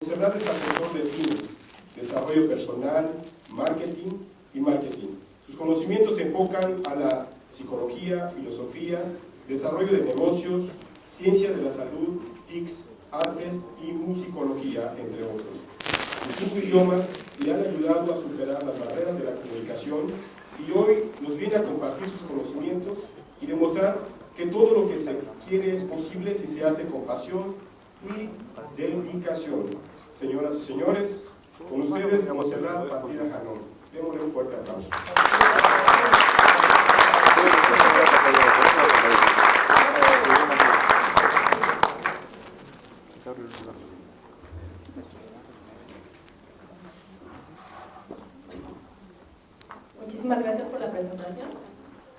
Montserrat es asesor de pymes, desarrollo personal, marketing y marketing. Sus conocimientos se enfocan a la psicología, filosofía, desarrollo de negocios, ciencia de la salud, TICs, artes y musicología, entre otros. En 5 idiomas le han ayudado a superar las barreras de la comunicación y hoy nos viene a compartir sus conocimientos y demostrar que todo lo que se quiere es posible si se hace con pasión y dedicación. Señoras y señores, con ustedes Montserrat Partida Janón. Démosle un fuerte aplauso. Muchísimas gracias por la presentación.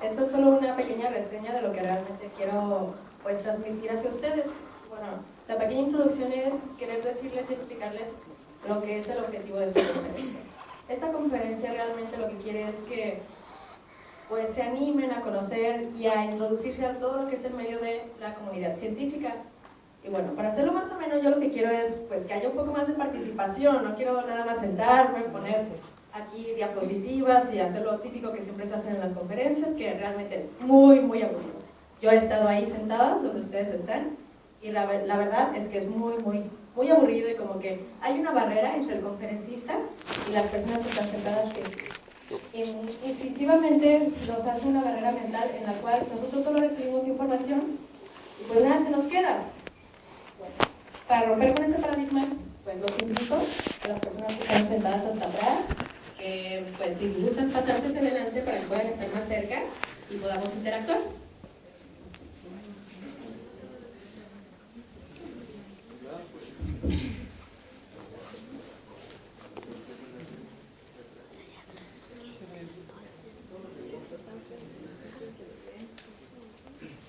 Eso es solo una pequeña reseña de lo que realmente quiero pues transmitir hacia ustedes. Bueno, la pequeña introducción es querer decirles y explicarles lo que es el objetivo de esta conferencia. Esta conferencia realmente lo que quiere es que pues se animen a conocer y a introducirse a todo lo que es el medio de la comunidad científica. Y bueno, para hacerlo más ameno, yo lo que quiero es pues que haya un poco más de participación. No quiero nada más sentarme, poner aquí diapositivas y hacer lo típico que siempre se hacen en las conferencias, que realmente es muy aburrido. Yo he estado ahí sentada donde ustedes están y la verdad es que es muy aburrido, y como que hay una barrera entre el conferencista y las personas que están sentadas que instintivamente nos hace una barrera mental en la cual nosotros solo recibimos información y pues nada se nos queda. Bueno, para romper con ese paradigma, pues los invito a las personas que están sentadas hasta atrás, que pues si gustan pasarse hacia adelante para que puedan estar más cerca y podamos interactuar.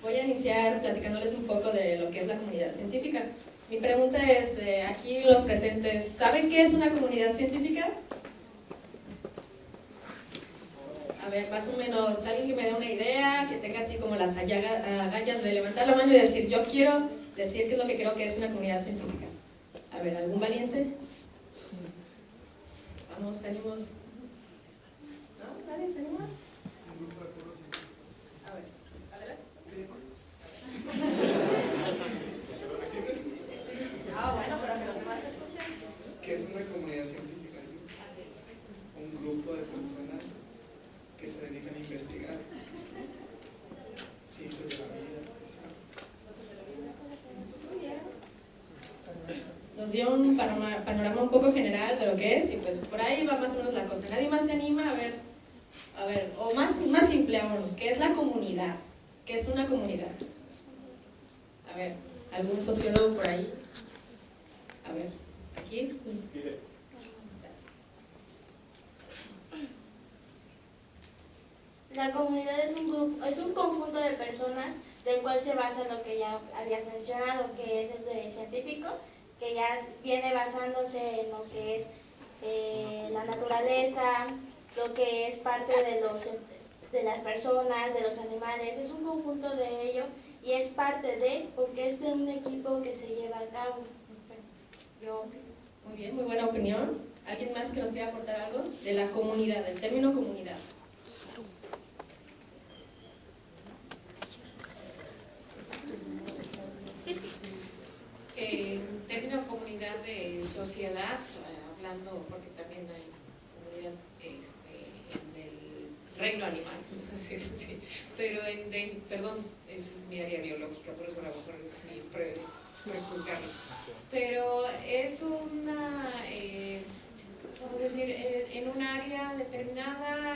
Voy a iniciar platicándoles un poco de lo que es la comunidad científica. Mi pregunta es, aquí los presentes, ¿saben qué es una comunidad científica? A ver, más o menos, alguien que me dé una idea, que tenga así como las agallas de levantar la mano y decir, yo quiero decir qué es lo que creo que es una comunidad científica. A ver, ¿algún valiente? Vamos, ánimos. ¿No? ¿Nadie se anima? A ver, adelante. Bueno, pero que los demás te escuchen. ¿Qué es una comunidad científica? Un grupo de personas que se dedican a investigar ciencias de la vida, ¿sabes? Nos dio un panorama un poco general de lo que es, y pues por ahí va más o menos la cosa. Nadie más se anima a ver, o más simple aún, ¿qué es la comunidad? ¿Qué es una comunidad? A ver, ¿algún sociólogo por ahí? A ver, aquí. Gracias. La comunidad es un grupo, es un conjunto de personas del cual se basa lo que ya habías mencionado, que es el de científico, que ya viene basándose en lo que es la naturaleza, lo que es parte de las personas, de los animales. Es un conjunto de ello y es parte de, porque es de un equipo que se lleva a cabo. Yo. Muy bien, muy buena opinión. ¿Alguien más que nos quiera aportar algo de la comunidad, del término comunidad? Término comunidad de sociedad, hablando porque también hay comunidad en el reino animal, sí, pero perdón, esa es mi área biológica, por eso a lo mejor es mi prejuzgarlo, pero es una, vamos a decir, en un área determinada,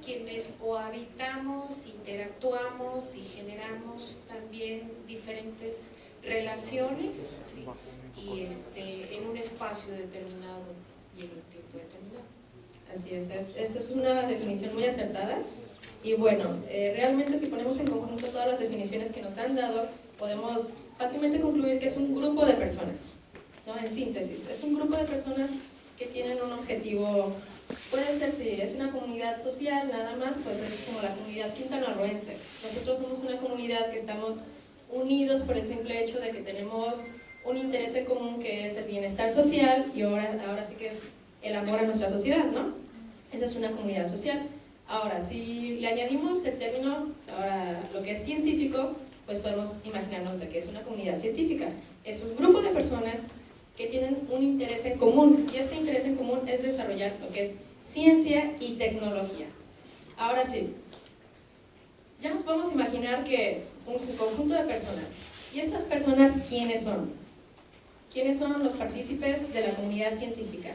quienes cohabitamos, interactuamos y generamos también diferentes relaciones, ¿sí? Y en un espacio determinado y en un tiempo determinado. Así es, esa es una definición muy acertada. Y bueno, realmente si ponemos en conjunto todas las definiciones que nos han dado, podemos fácilmente concluir que es un grupo de personas, ¿no? En síntesis, es un grupo de personas que tienen un objetivo. Puede ser, si es una comunidad social nada más, pues es como la comunidad quintanarroense. Nosotros somos una comunidad que estamos unidos por el simple hecho de que tenemos un interés en común que es el bienestar social y ahora sí que es el amor a nuestra sociedad, ¿no? Esa es una comunidad social. Ahora, si le añadimos el término, ahora lo que es científico, pues podemos imaginarnos de que es una comunidad científica. Es un grupo de personas que tienen un interés en común, y este interés en común es desarrollar lo que es ciencia y tecnología. Ahora sí, ya nos podemos imaginar que es un conjunto de personas. ¿Y estas personas quiénes son? ¿Quiénes son los partícipes de la comunidad científica?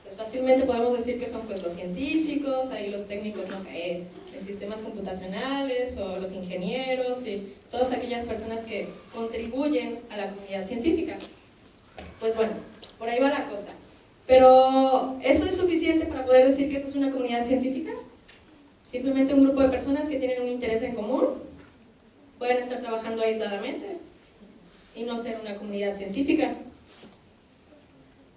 Pues fácilmente podemos decir que son pues los científicos, ahí los técnicos, no sé, de sistemas computacionales, o los ingenieros, y todas aquellas personas que contribuyen a la comunidad científica. Pues bueno, por ahí va la cosa. Pero, ¿eso es suficiente para poder decir que eso es una comunidad científica? Simplemente un grupo de personas que tienen un interés en común, pueden estar trabajando aisladamente y no ser una comunidad científica.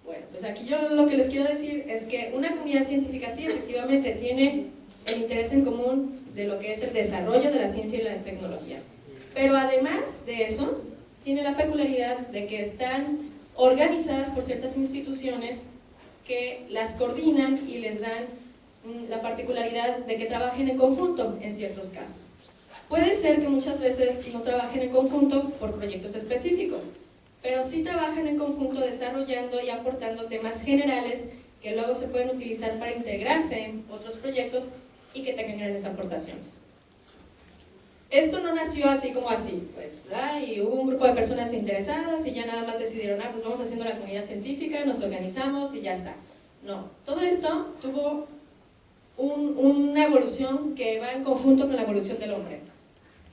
Bueno, pues aquí yo lo que les quiero decir es que una comunidad científica sí, efectivamente, tiene el interés en común de lo que es el desarrollo de la ciencia y la tecnología. Pero además de eso, tiene la peculiaridad de que están organizadas por ciertas instituciones que las coordinan y les dan la particularidad de que trabajen en conjunto en ciertos casos. Puede ser que muchas veces no trabajen en conjunto por proyectos específicos, pero sí trabajan en conjunto desarrollando y aportando temas generales que luego se pueden utilizar para integrarse en otros proyectos y que tengan grandes aportaciones. Esto no nació así como así, pues, ¿verdad? Y hubo un grupo de personas interesadas y ya nada más decidieron, pues vamos haciendo la comunidad científica, nos organizamos y ya está. No, todo esto tuvo una evolución que va en conjunto con la evolución del hombre.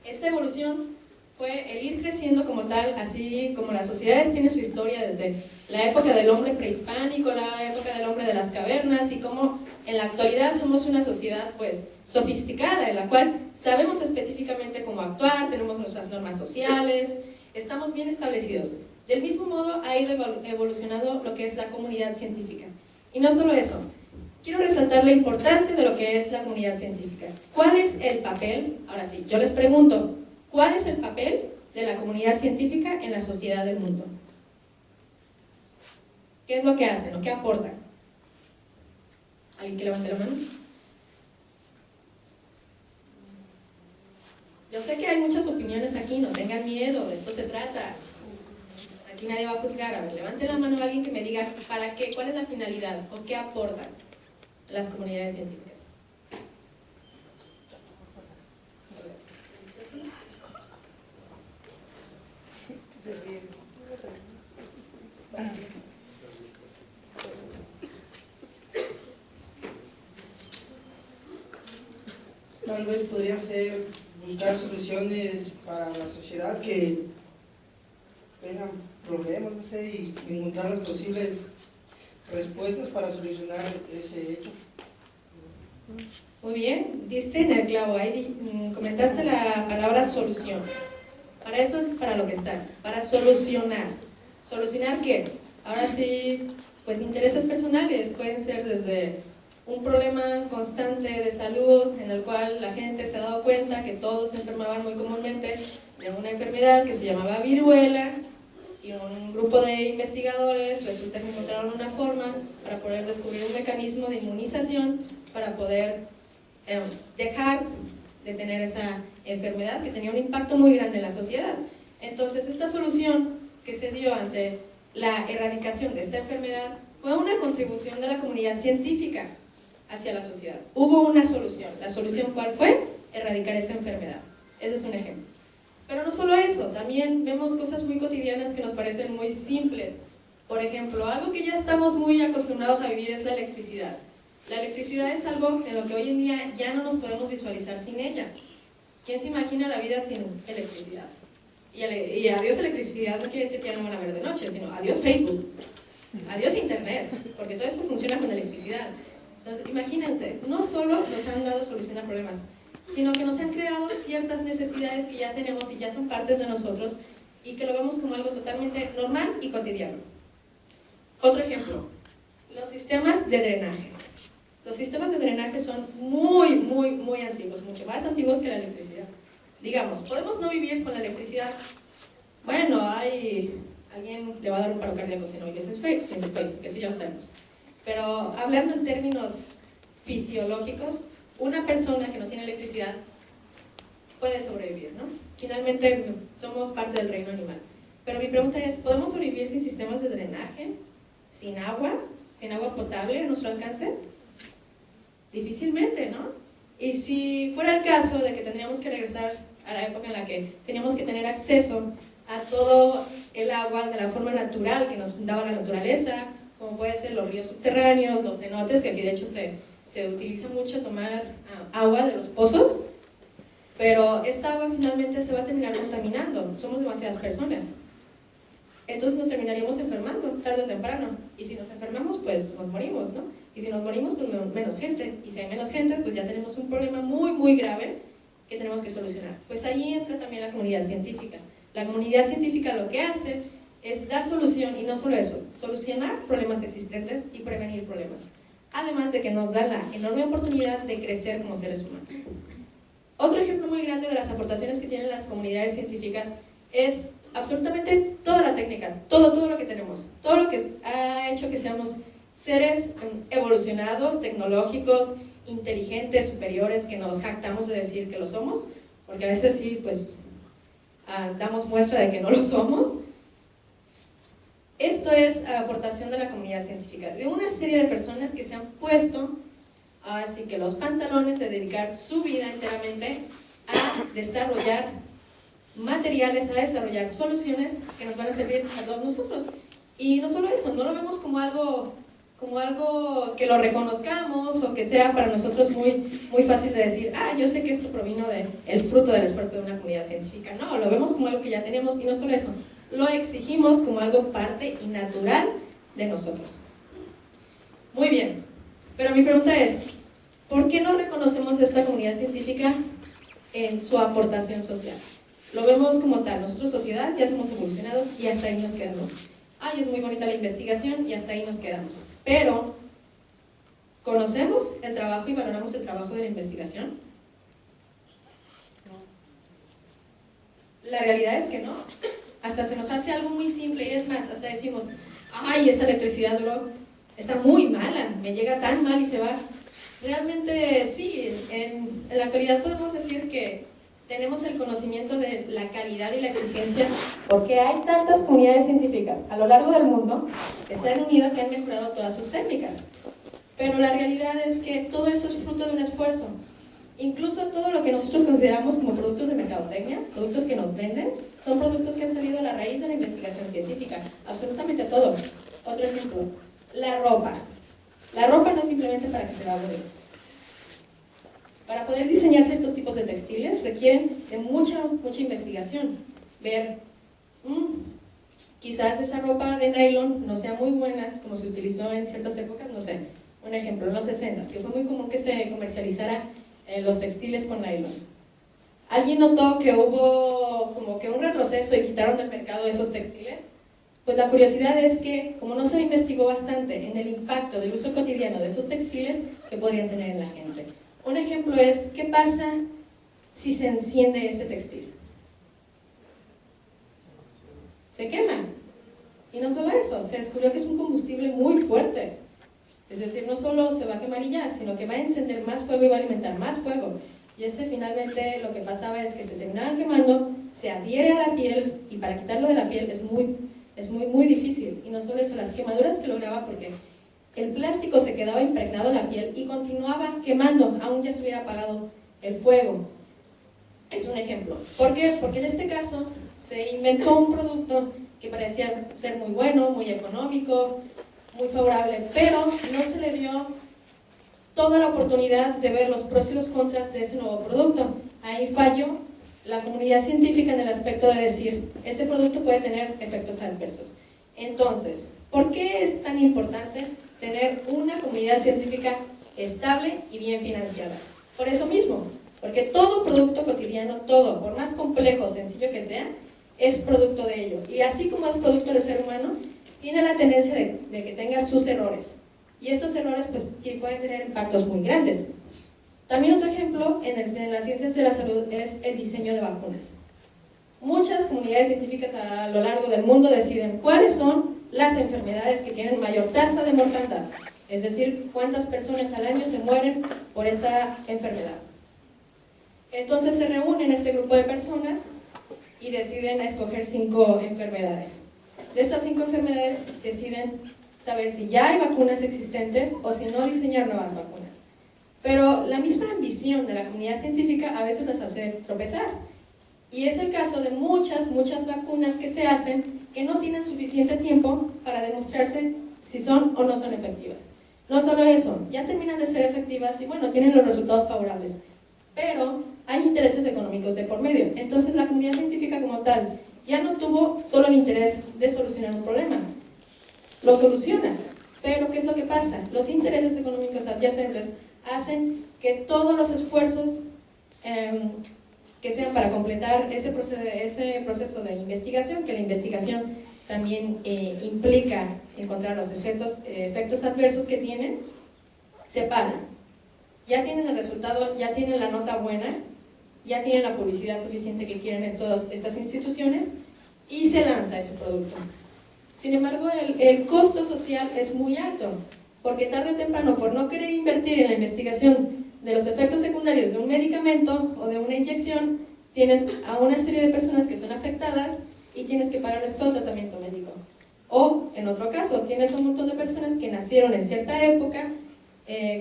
Esta evolución fue el ir creciendo como tal, así como las sociedades tienen su historia desde la época del hombre prehispánico, la época del hombre de las cavernas, y como en la actualidad somos una sociedad pues sofisticada, en la cual sabemos específicamente cómo actuar, tenemos nuestras normas sociales, estamos bien establecidos. Del mismo modo ha ido evolucionando lo que es la comunidad científica. Y no solo eso, quiero resaltar la importancia de lo que es la comunidad científica. ¿Cuál es el papel? Ahora sí, yo les pregunto, ¿cuál es el papel de la comunidad científica en la sociedad del mundo? ¿Qué es lo que hacen o qué aportan? ¿Alguien que levante la mano? Yo sé que hay muchas opiniones aquí, no tengan miedo, de esto se trata. Aquí nadie va a juzgar. A ver, levante la mano a alguien que me diga para qué, cuál es la finalidad o qué aportan las comunidades científicas. Tal vez podría ser buscar soluciones para la sociedad que tengan problemas, no sé, y encontrar las posibles respuestas para solucionar ese hecho. Muy bien, diste en el clavo, ahí comentaste la palabra solución. Para eso es para lo que están, para solucionar. ¿Solucionar qué? Ahora sí, pues intereses personales, pueden ser desde un problema constante de salud en el cual la gente se ha dado cuenta que todos se enfermaban muy comúnmente de una enfermedad que se llamaba viruela, y un grupo de investigadores resulta que encontraron una forma para poder descubrir un mecanismo de inmunización para poder dejar de tener esa enfermedad que tenía un impacto muy grande en la sociedad. Entonces esta solución que se dio ante la erradicación de esta enfermedad fue una contribución de la comunidad científica hacia la sociedad. Hubo una solución. ¿La solución cuál fue? Erradicar esa enfermedad. Ese es un ejemplo. Pero no solo eso, también vemos cosas muy cotidianas que nos parecen muy simples. Por ejemplo, algo que ya estamos muy acostumbrados a vivir es la electricidad. La electricidad es algo en lo que hoy en día ya no nos podemos visualizar sin ella. ¿Quién se imagina la vida sin electricidad? Y adiós electricidad no quiere decir que ya no van a ver de noche, sino adiós Facebook, adiós Internet, porque todo eso funciona con electricidad. Entonces, imagínense, no solo nos han dado solución a problemas, sino que nos han creado ciertas necesidades que ya tenemos y ya son partes de nosotros y que lo vemos como algo totalmente normal y cotidiano. Otro ejemplo, los sistemas de drenaje. Los sistemas de drenaje son muy antiguos, mucho más antiguos que la electricidad. Digamos, ¿podemos no vivir con la electricidad? Bueno, hay alguien le va a dar un paro cardíaco si no vive sin su Facebook, eso ya lo sabemos. Pero hablando en términos fisiológicos, una persona que no tiene electricidad puede sobrevivir, ¿no? Finalmente somos parte del reino animal. Pero mi pregunta es, ¿podemos sobrevivir sin sistemas de drenaje? ¿Sin agua potable a nuestro alcance? Difícilmente, ¿no? Y si fuera el caso de que tendríamos que regresar a la época en la que teníamos que tener acceso a todo el agua de la forma natural que nos daba la naturaleza, como puede ser los ríos subterráneos, los cenotes, que aquí de hecho se utiliza mucho tomar agua de los pozos, pero esta agua finalmente se va a terminar contaminando, somos demasiadas personas. Entonces nos terminaríamos enfermando tarde o temprano, y si nos enfermamos pues nos morimos, ¿no? Y si nos morimos pues menos gente, y si hay menos gente pues ya tenemos un problema muy muy grave que tenemos que solucionar. Pues ahí entra también la comunidad científica. La comunidad científica lo que hace es dar solución, y no solo eso, solucionar problemas existentes y prevenir problemas, además de que nos da la enorme oportunidad de crecer como seres humanos. Otro ejemplo muy grande de las aportaciones que tienen las comunidades científicas es absolutamente toda la técnica, todo lo que tenemos, todo lo que ha hecho que seamos seres evolucionados, tecnológicos, inteligentes, superiores, que nos jactamos de decir que lo somos, porque a veces sí, pues, damos muestra de que no lo somos. Esto es aportación de la comunidad científica, de una serie de personas que se han puesto así que los pantalones de dedicar su vida enteramente a desarrollar materiales, a desarrollar soluciones que nos van a servir a todos nosotros. Y no solo eso, no lo vemos como algo que lo reconozcamos o que sea para nosotros muy fácil de decir, yo sé que esto provino del fruto del esfuerzo de una comunidad científica. No, lo vemos como algo que ya tenemos, y no solo eso, lo exigimos como algo parte y natural de nosotros. Muy bien, pero mi pregunta es, ¿por qué no reconocemos esta comunidad científica en su aportación social? Lo vemos como tal, nosotros sociedad ya somos evolucionados y hasta ahí nos quedamos. Es muy bonita la investigación y hasta ahí nos quedamos. Pero, ¿conocemos el trabajo y valoramos el trabajo de la investigación? La realidad es que no. Hasta se nos hace algo muy simple, y es más, hasta decimos, esta electricidad está muy mala, me llega tan mal y se va. Realmente sí, en la actualidad podemos decir que tenemos el conocimiento de la calidad y la exigencia, porque hay tantas comunidades científicas a lo largo del mundo que se han unido, que han mejorado todas sus técnicas. Pero la realidad es que todo eso es fruto de un esfuerzo. Incluso todo lo que nosotros consideramos como productos de mercadotecnia, productos que nos venden, son productos que han salido a la raíz de la investigación científica, absolutamente todo. Otro ejemplo, la ropa. La ropa no es simplemente para que se vea bonito. Para poder diseñar ciertos tipos de textiles requieren de mucha investigación. Ver, quizás esa ropa de nylon no sea muy buena, como se utilizó en ciertas épocas, no sé. Un ejemplo, en los 60s, que fue muy común que se comercializara los textiles con nylon. ¿Alguien notó que hubo como que un retroceso y quitaron del mercado esos textiles? Pues la curiosidad es que, como no se investigó bastante en el impacto del uso cotidiano de esos textiles que podrían tener en la gente. Un ejemplo es, ¿qué pasa si se enciende ese textil? Se quema. Y no solo eso, se descubrió que es un combustible muy fuerte. Es decir, no solo se va a quemar y ya, sino que va a encender más fuego y va a alimentar más fuego. Y ese finalmente lo que pasaba es que se terminaba quemando, se adhiere a la piel, y para quitarlo de la piel es muy difícil. Y no solo eso, las quemaduras que lograba, porque el plástico se quedaba impregnado en la piel y continuaba quemando, aún ya estuviera apagado el fuego. Es un ejemplo. ¿Por qué? Porque en este caso se inventó un producto que parecía ser muy bueno, muy económico, muy favorable, pero no se le dio toda la oportunidad de ver los pros y los contras de ese nuevo producto. Ahí falló la comunidad científica en el aspecto de decir, ese producto puede tener efectos adversos. Entonces, ¿por qué es tan importante tener una comunidad científica estable y bien financiada? Por eso mismo, porque todo producto cotidiano, todo, por más complejo o sencillo que sea, es producto de ello. Y así como es producto del ser humano, tiene la tendencia de que tenga sus errores. Y estos errores pues pueden tener impactos muy grandes. También otro ejemplo en las ciencias de la salud es el diseño de vacunas. muchas comunidades científicas a lo largo del mundo deciden cuáles son las enfermedades que tienen mayor tasa de mortandad, es decir, cuántas personas al año se mueren por esa enfermedad. Entonces se reúnen este grupo de personas y deciden escoger 5 enfermedades. De estas 5 enfermedades deciden saber si ya hay vacunas existentes o si no diseñar nuevas vacunas. Pero la misma ambición de la comunidad científica a veces las hace tropezar. Y es el caso de muchas vacunas que se hacen que no tienen suficiente tiempo para demostrarse si son o no son efectivas. No solo eso, ya terminan de ser efectivas y bueno, tienen los resultados favorables, pero hay intereses económicos de por medio. Entonces la comunidad científica como tal ya no tuvo solo el interés de solucionar un problema, lo soluciona, pero ¿qué es lo que pasa? Los intereses económicos adyacentes hacen que todos los esfuerzos que sean para completar ese proceso de investigación, que la investigación también implica encontrar los efectos adversos que tienen, se paran. Ya tienen el resultado, ya tienen la nota buena, ya tienen la publicidad suficiente que quieren estas instituciones y se lanza ese producto. Sin embargo, el costo social es muy alto, porque tarde o temprano, por no querer invertir en la investigación de los efectos secundarios de un medicamento o de una inyección, tienes a una serie de personas que son afectadas y tienes que pagarles todo tratamiento médico. O, en otro caso, tienes un montón de personas que nacieron en cierta época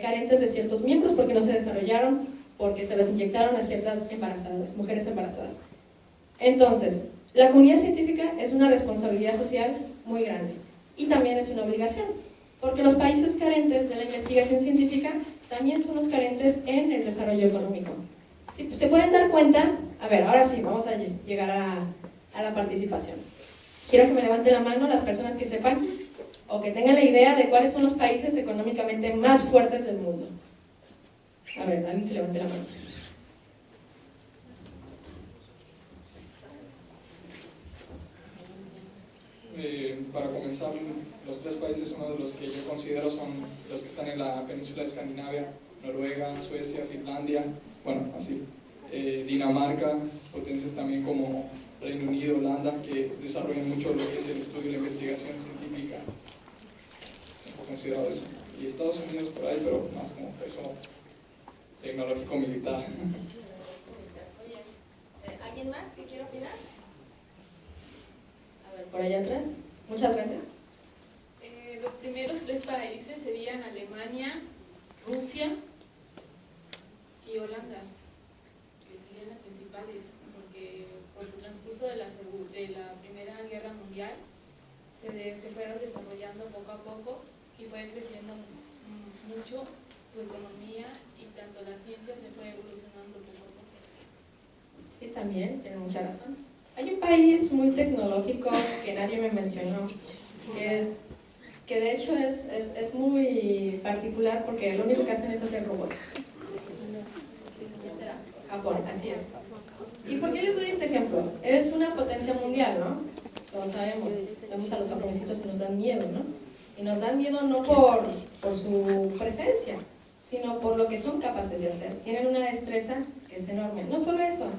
carentes de ciertos miembros porque no se desarrollaron, porque se las inyectaron a ciertas embarazadas, mujeres embarazadas. Entonces, la comunidad científica es una responsabilidad social muy grande y también es una obligación, porque los países carentes de la investigación científica también son los carentes en el desarrollo económico. Si se pueden dar cuenta, a ver, ahora sí, vamos a llegar a la participación. Quiero que me levanten la mano las personas que sepan o que tengan la idea de cuáles son los países económicamente más fuertes del mundo. A ver, alguien que levante la mano. Para comenzar, los 3 países, uno de los que yo considero son los que están en la península de Escandinavia: Noruega, Suecia, Finlandia, bueno, así, Dinamarca, potencias también como Reino Unido, Holanda, que desarrollan mucho lo que es el estudio y la investigación científica. Tengo considerado eso. Y Estados Unidos por ahí, pero más como peso tecnológico-militar. Oye, ¿alguien más que quiera opinar? A ver, por allá atrás. Muchas gracias. Los primeros 3 países serían Alemania, Rusia y Holanda, que serían las principales, porque por su transcurso de la Primera Guerra Mundial se fueron desarrollando poco a poco y fue creciendo mucho su economía y tanto la ciencia se fue evolucionando poco a poco. Sí, también, tiene mucha razón. Hay un país muy tecnológico que nadie me mencionó, que de hecho es muy particular porque lo único que hacen es hacer robots. ¿Quién será? Japón, así es. ¿Y por qué les doy este ejemplo? Es una potencia mundial, ¿no? Todos sabemos, vemos a los japonesitos y nos dan miedo, ¿no? Y nos dan miedo no por su presencia, sino por lo que son capaces de hacer. Tienen una destreza que es enorme. No solo eso.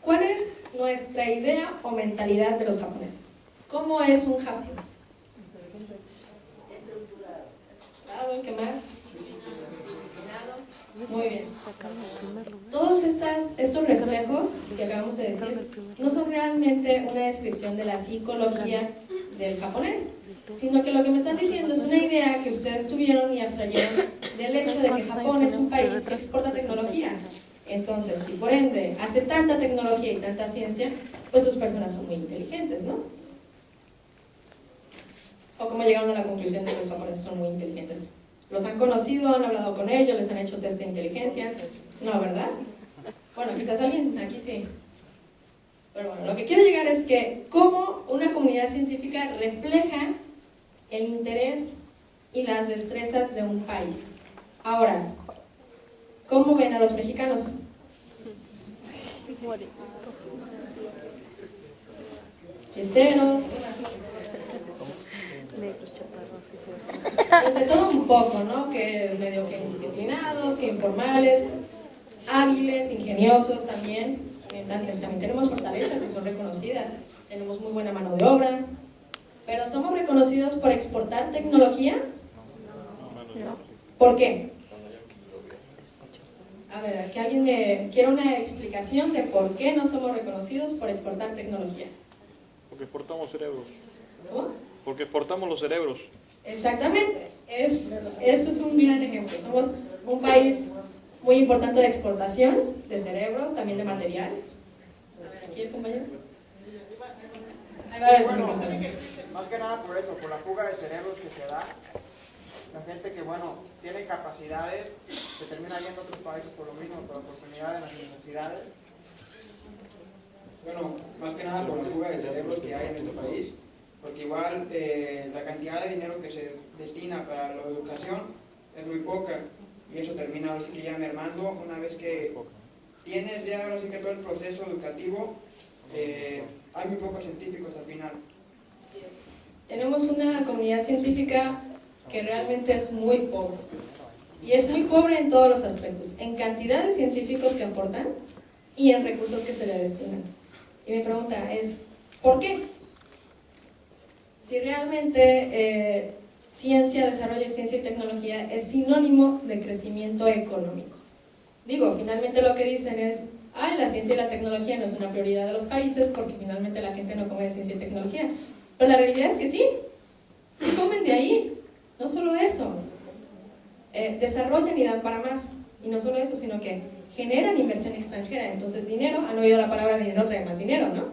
¿Cuál es nuestra idea o mentalidad de los japoneses? ¿Cómo es un japonés? Estructurado. ¿Qué más? Muy bien. Todos estos reflejos que acabamos de decir no son realmente una descripción de la psicología del japonés, sino que lo que me están diciendo es una idea que ustedes tuvieron y abstrayeron del hecho de que Japón es un país que exporta tecnología. Entonces, si por ende hace tanta tecnología y tanta ciencia, pues sus personas son muy inteligentes, ¿no? ¿O cómo llegaron a la conclusión de que los japoneses son muy inteligentes? ¿Los han conocido, han hablado con ellos, les han hecho test de inteligencia? No, ¿verdad? Bueno, quizás alguien aquí sí. Pero bueno, lo que quiero llegar es que cómo una comunidad científica refleja el interés y las destrezas de un país. Ahora, ¿cómo ven a los mexicanos? Fiesteros, ¿qué más? Pues de todo un poco, ¿no? Que medio que indisciplinados, que informales, hábiles, ingeniosos también. también tenemos fortalezas y son reconocidas, tenemos muy buena mano de obra, pero ¿somos reconocidos por exportar tecnología? No. ¿Por qué? A ver, aquí alguien me quiere una explicación de por qué no somos reconocidos por exportar tecnología. Porque exportamos cerebros. ¿Cómo? Porque exportamos los cerebros. Exactamente, eso es un gran ejemplo. Somos un país muy importante de exportación de cerebros, también de material. A ver, aquí el compañero. Ahí va el micrófono. Más que nada por eso, por la fuga de cerebros que se da. La gente que, bueno, tiene capacidades, se termina yendo a otros países por lo mismo, por oportunidades en las universidades. Bueno, más que nada por la fuga de cerebros que hay en nuestro país, porque igual la cantidad de dinero que se destina para la educación es muy poca, y eso termina ahora sí que ya mermando. Una vez que tienes ya ahora sí que todo el proceso educativo, hay muy pocos científicos al final. Así es. Tenemos una comunidad científica que realmente es muy pobre, y es muy pobre en todos los aspectos, en cantidad de científicos que aportan y en recursos que se le destinan. Y mi pregunta es, ¿por qué? Si realmente ciencia, desarrollo, ciencia y tecnología es sinónimo de crecimiento económico. Digo, finalmente lo que dicen es, la ciencia y la tecnología no es una prioridad de los países porque finalmente la gente no come de ciencia y tecnología. Pero la realidad es que sí comen de ahí. No solo eso, desarrollan y dan para más. Y no solo eso, sino que generan inversión extranjera. Entonces dinero, han oído la palabra dinero trae más dinero, ¿no?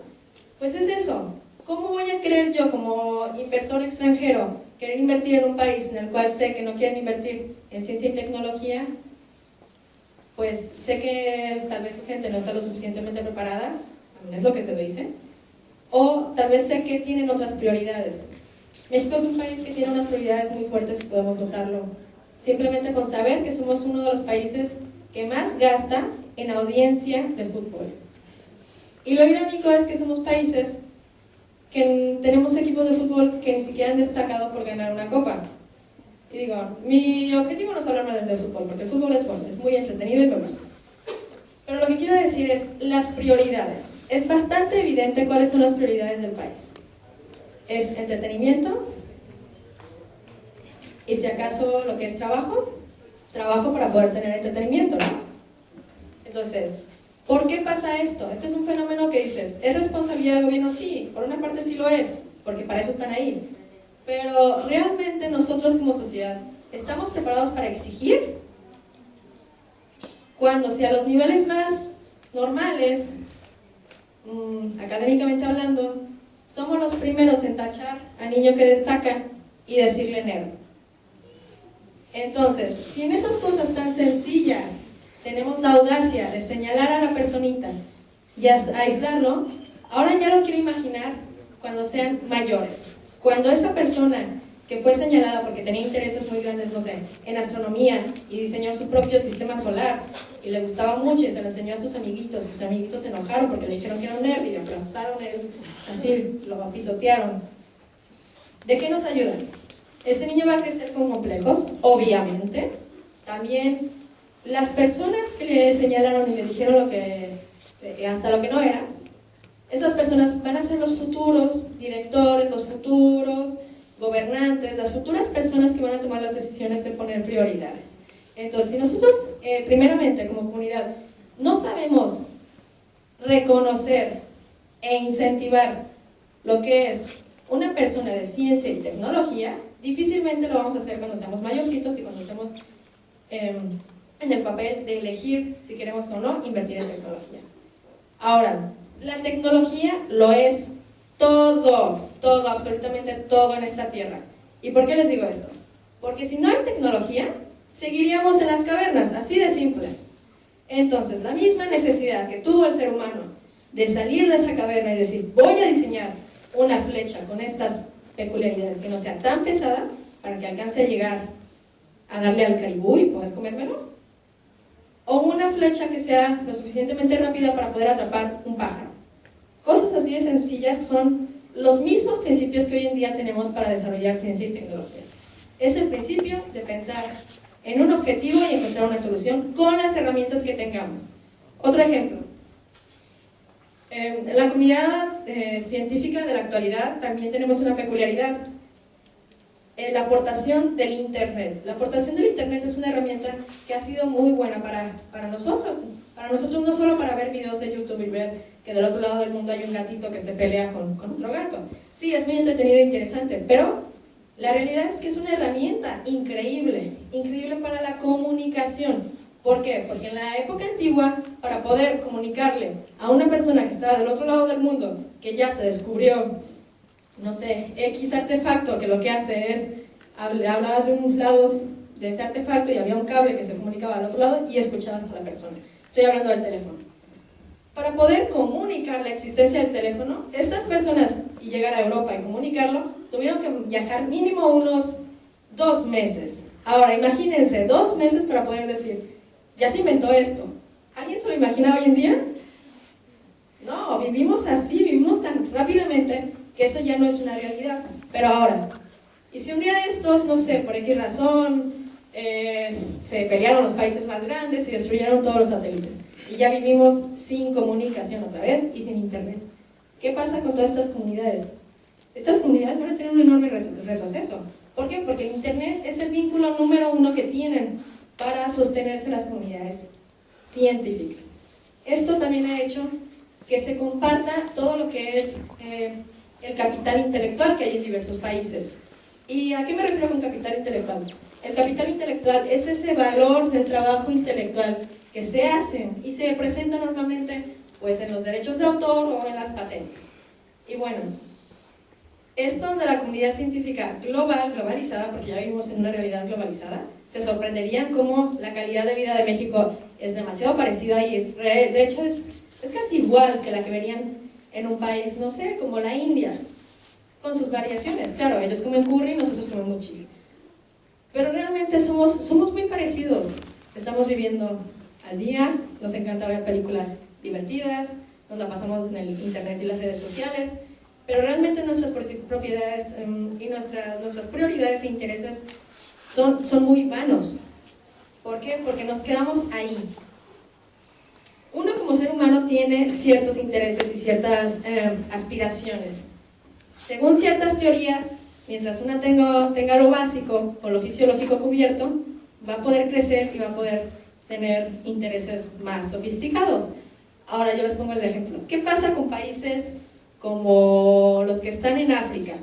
Pues es eso. ¿Cómo voy a querer yo como inversor extranjero querer invertir en un país en el cual sé que no quieren invertir en ciencia y tecnología? Pues sé que tal vez su gente no está lo suficientemente preparada, también es lo que se dice, o tal vez sé que tienen otras prioridades. México es un país que tiene unas prioridades muy fuertes y podemos notarlo simplemente con saber que somos uno de los países que más gasta en audiencia de fútbol. Y lo irónico es que somos países que tenemos equipos de fútbol que ni siquiera han destacado por ganar una copa. Y digo, mi objetivo no es hablar mal del fútbol, porque el fútbol es bueno, es muy entretenido y me gusta. Pero lo que quiero decir es las prioridades. Es bastante evidente cuáles son las prioridades del país. Es entretenimiento, y si acaso lo que es trabajo para poder tener entretenimiento, ¿no? Entonces, ¿por qué pasa esto? Este es un fenómeno que dices, ¿es responsabilidad del gobierno? Sí, por una parte sí lo es, porque para eso están ahí. Pero realmente nosotros como sociedad, ¿estamos preparados para exigir? Cuando si a los niveles más normales, académicamente hablando, somos los primeros en tachar al niño que destaca y decirle nerd. Entonces, si en esas cosas tan sencillas tenemos la audacia de señalar a la personita y aislarlo, ahora ya lo quiero imaginar cuando sean mayores. Cuando esa persona que fue señalada porque tenía intereses muy grandes, no sé, en astronomía y diseñó su propio sistema solar y le gustaba mucho y se lo enseñó a sus amiguitos se enojaron porque le dijeron que era un nerd y le aplastaron, así lo pisotearon. ¿De qué nos ayuda? Ese niño va a crecer con complejos, obviamente. También las personas que le señalaron y le dijeron lo que, hasta lo que no era, esas personas van a ser los futuros directores, los futuros gobernantes, las futuras personas que van a tomar las decisiones de poner prioridades. Entonces, si nosotros, primeramente, como comunidad, no sabemos reconocer e incentivar lo que es una persona de ciencia y tecnología, difícilmente lo vamos a hacer cuando seamos mayorcitos y cuando estemos en el papel de elegir si queremos o no invertir en tecnología. Ahora, la tecnología lo es todo, absolutamente todo en esta tierra. ¿Y por qué les digo esto? Porque si no hay tecnología, seguiríamos en las cavernas, así de simple. Entonces, la misma necesidad que tuvo el ser humano de salir de esa caverna y decir, voy a diseñar una flecha con estas peculiaridades que no sea tan pesada para que alcance a llegar a darle al caribú y poder comérmelo, o una flecha que sea lo suficientemente rápida para poder atrapar un pájaro. Cosas así de sencillas son los mismos principios que hoy en día tenemos para desarrollar ciencia y tecnología. Es el principio de pensar en un objetivo y encontrar una solución con las herramientas que tengamos. Otro ejemplo, En la comunidad científica de la actualidad también tenemos una peculiaridad. La aportación del Internet. La aportación del Internet es una herramienta que ha sido muy buena para nosotros. Para nosotros no solo para ver videos de YouTube y ver que del otro lado del mundo hay un gatito que se pelea con otro gato. Sí, es muy entretenido e interesante, pero la realidad es que es una herramienta increíble, increíble para la comunicación. ¿Por qué? Porque en la época antigua, para poder comunicarle a una persona que estaba del otro lado del mundo, que ya se descubrió, no sé, X artefacto, que lo que hace es, hablabas de un lado de ese artefacto y había un cable que se comunicaba al otro lado y escuchabas a la persona. Estoy hablando del teléfono. Para poder comunicar la existencia del teléfono, estas personas, y llegar a Europa y comunicarlo, tuvieron que viajar mínimo unos 2 meses. Ahora, imagínense, 2 meses para poder decir, ya se inventó esto. ¿Alguien se lo imagina hoy en día? No, vivimos así, vivimos tan rápidamente que eso ya no es una realidad. Pero ahora, y si un día de estos, no sé, por X razón, se pelearon los países más grandes y destruyeron todos los satélites, y ya vivimos sin comunicación otra vez y sin internet, ¿qué pasa con todas estas comunidades? Estas comunidades van a tener un enorme retroceso. ¿Por qué? Porque el internet es el vínculo número 1 que tienen para sostenerse las comunidades científicas. Esto también ha hecho que se comparta todo lo que es el capital intelectual que hay en diversos países. ¿Y a qué me refiero con capital intelectual? El capital intelectual es ese valor del trabajo intelectual que se hace y se presenta normalmente pues, en los derechos de autor o en las patentes. Y bueno, esto de la comunidad científica globalizada, porque ya vivimos en una realidad globalizada, se sorprenderían cómo la calidad de vida de México es demasiado parecida y de hecho es casi igual que la que verían en un país, no sé, como la India, con sus variaciones. Claro, ellos comen curry, nosotros comemos chile. Pero realmente somos muy parecidos. Estamos viviendo al día, nos encanta ver películas divertidas, nos la pasamos en el internet y las redes sociales, pero realmente nuestras propiedades y nuestras prioridades e intereses son muy vanos. ¿Por qué? Porque nos quedamos ahí. Uno como ser humano tiene ciertos intereses y ciertas aspiraciones. Según ciertas teorías, mientras una tenga lo básico o lo fisiológico cubierto, va a poder crecer y va a poder tener intereses más sofisticados. Ahora yo les pongo el ejemplo. ¿Qué pasa con países como los que están en África?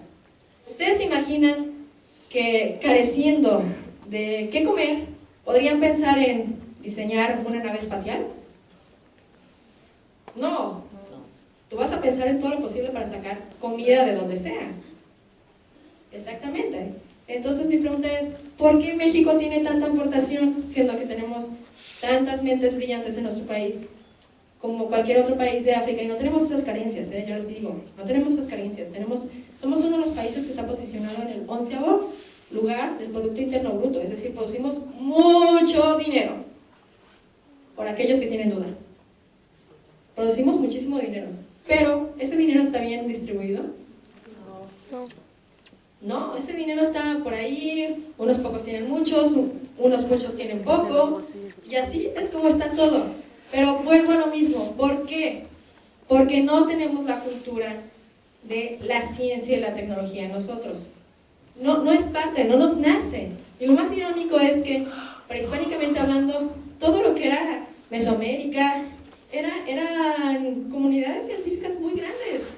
¿Ustedes se imaginan que careciendo de qué comer, podrían pensar en diseñar una nave espacial? No. Tú vas a pensar en todo lo posible para sacar comida de donde sea. Exactamente. Entonces mi pregunta es, ¿por qué México tiene tanta aportación, siendo que tenemos tantas mentes brillantes en nuestro país, como cualquier otro país de África? Y no tenemos esas carencias, yo les digo, no tenemos esas carencias. Somos uno de los países que está posicionado en el 11º lugar del Producto Interno Bruto, es decir, producimos mucho dinero, por aquellos que tienen duda. Producimos muchísimo dinero, pero ¿ese dinero está bien distribuido? No, ese dinero está por ahí, unos pocos tienen muchos, unos muchos tienen poco, y así es como está todo. Pero vuelvo a lo mismo, ¿por qué? Porque no tenemos la cultura de la ciencia y la tecnología en nosotros. No es parte, no nos nace. Y lo más irónico es que, prehispánicamente hablando, todo lo que era Mesoamérica, eran comunidades científicas muy grandes,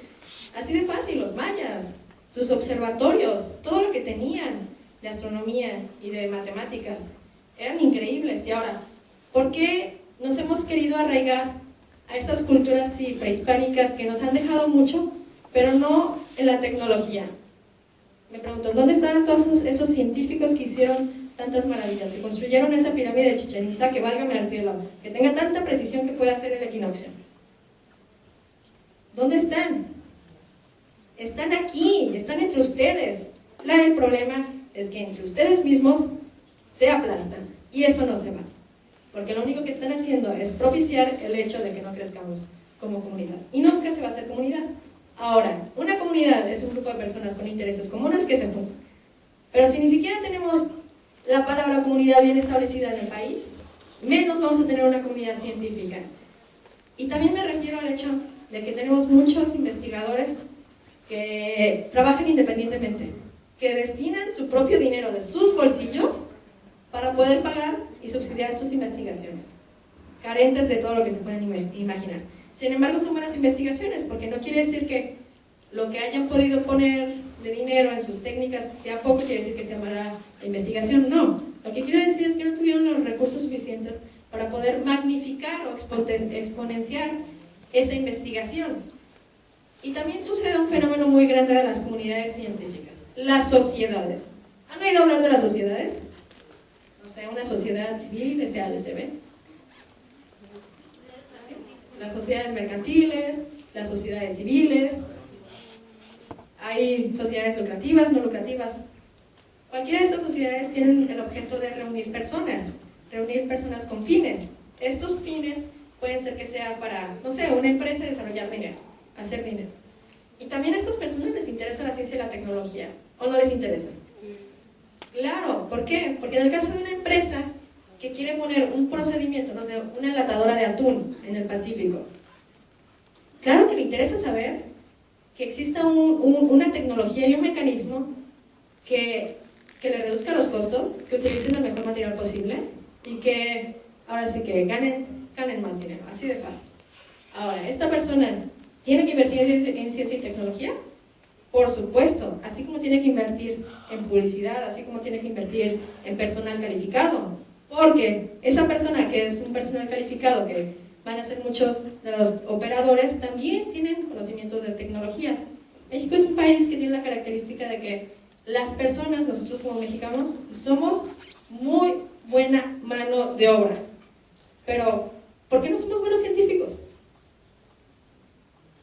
así de fácil, los mayas, sus observatorios, todo lo que tenían de astronomía y de matemáticas, eran increíbles. Y ahora, ¿por qué nos hemos querido arraigar a esas culturas sí, prehispánicas que nos han dejado mucho, pero no en la tecnología? Me pregunto, ¿dónde están todos esos científicos que hicieron tantas maravillas, que construyeron esa pirámide de Chichén Itzá, que válgame al cielo, que tenga tanta precisión que pueda hacer el equinoccio? ¿Dónde están? Están aquí, están entre ustedes. El problema es que entre ustedes mismos se aplastan, y eso no se va, porque lo único que están haciendo es propiciar el hecho de que no crezcamos como comunidad, y nunca se va a hacer comunidad. Ahora, una comunidad es un grupo de personas con intereses comunes que se juntan, pero si ni siquiera tenemos la palabra comunidad bien establecida en el país, menos vamos a tener una comunidad científica. Y también me refiero al hecho de que tenemos muchos investigadores que trabajan independientemente, que destinan su propio dinero de sus bolsillos para poder pagar y subsidiar sus investigaciones, carentes de todo lo que se pueden imaginar. Sin embargo, son buenas investigaciones, porque no quiere decir que lo que hayan podido poner de dinero en sus técnicas sea poco, quiere decir que sea mala investigación. No, lo que quiere decir es que no tuvieron los recursos suficientes para poder magnificar o exponenciar esa investigación. Y también sucede un fenómeno muy grande de las comunidades científicas, las sociedades. ¿Han oído hablar de las sociedades? O sea, una sociedad civil, SADCB. Las sociedades mercantiles, las sociedades civiles, hay sociedades lucrativas, no lucrativas. Cualquiera de estas sociedades tienen el objeto de reunir personas con fines. Estos fines pueden ser que sea para, no sé, una empresa desarrollar dinero, hacer dinero. Y también a estas personas les interesa la ciencia y la tecnología, ¿o no les interesa? Claro, ¿por qué? Porque en el caso de una empresa que quiere poner un procedimiento, no sé, una enlatadora de atún en el Pacífico, claro que le interesa saber que exista una tecnología y un mecanismo que le reduzca los costos, que utilicen el mejor material posible y que ahora sí que ganen más dinero, así de fácil. Ahora, ¿esta persona tiene que invertir en ciencia y tecnología? Por supuesto, así como tiene que invertir en publicidad, así como tiene que invertir en personal calificado, porque esa persona que es un personal calificado, que van a ser muchos de los operadores, también tienen conocimientos de tecnología. México es un país que tiene la característica de que las personas, nosotros como mexicanos, somos muy buena mano de obra. Pero, ¿por qué no somos buenos científicos?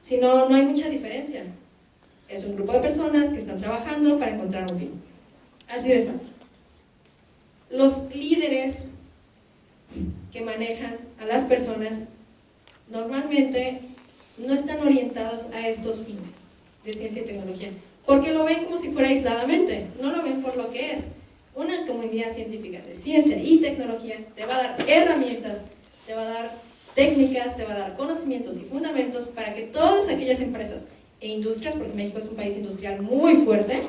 Si no, no hay mucha diferencia. Es un grupo de personas que están trabajando para encontrar un fin. Así de fácil. Los líderes que manejan a las personas normalmente no están orientados a estos fines de ciencia y tecnología, porque lo ven como si fuera aisladamente, no lo ven por lo que es. Una comunidad científica de ciencia y tecnología te va a dar herramientas, te va a dar técnicas, te va a dar conocimientos y fundamentos para que todas aquellas empresas e industrias, porque México es un país industrial muy fuerte,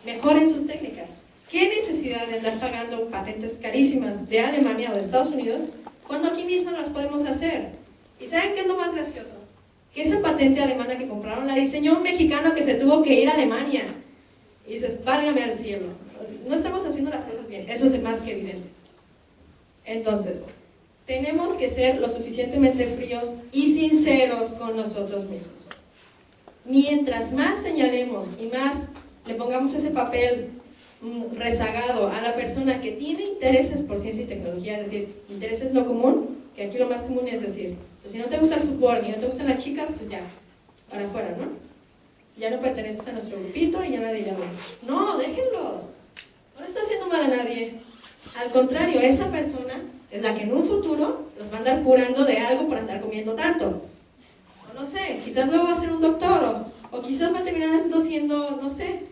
mejoren sus técnicas. ¿Qué necesidad de andar pagando patentes carísimas de Alemania o de Estados Unidos cuando aquí mismo las podemos hacer? ¿Y saben qué es lo más gracioso? Que esa patente alemana que compraron la diseñó un mexicano que se tuvo que ir a Alemania. Y dices, válgame al cielo. No estamos haciendo las cosas bien, eso es más que evidente. Entonces, tenemos que ser lo suficientemente fríos y sinceros con nosotros mismos. Mientras más señalemos y más le pongamos ese papel rezagado a la persona que tiene intereses por ciencia y tecnología, es decir, intereses no común, que aquí lo más común es decir, pues si no te gusta el fútbol y no te gustan las chicas, pues ya, para afuera, ¿no? Ya no perteneces a nuestro grupito y ya nadie llama. No, déjenlos. No le está haciendo mal a nadie. Al contrario, esa persona es la que en un futuro los va a andar curando de algo por andar comiendo tanto. O no sé, quizás luego va a ser un doctor, o quizás va a terminar siendo, no sé,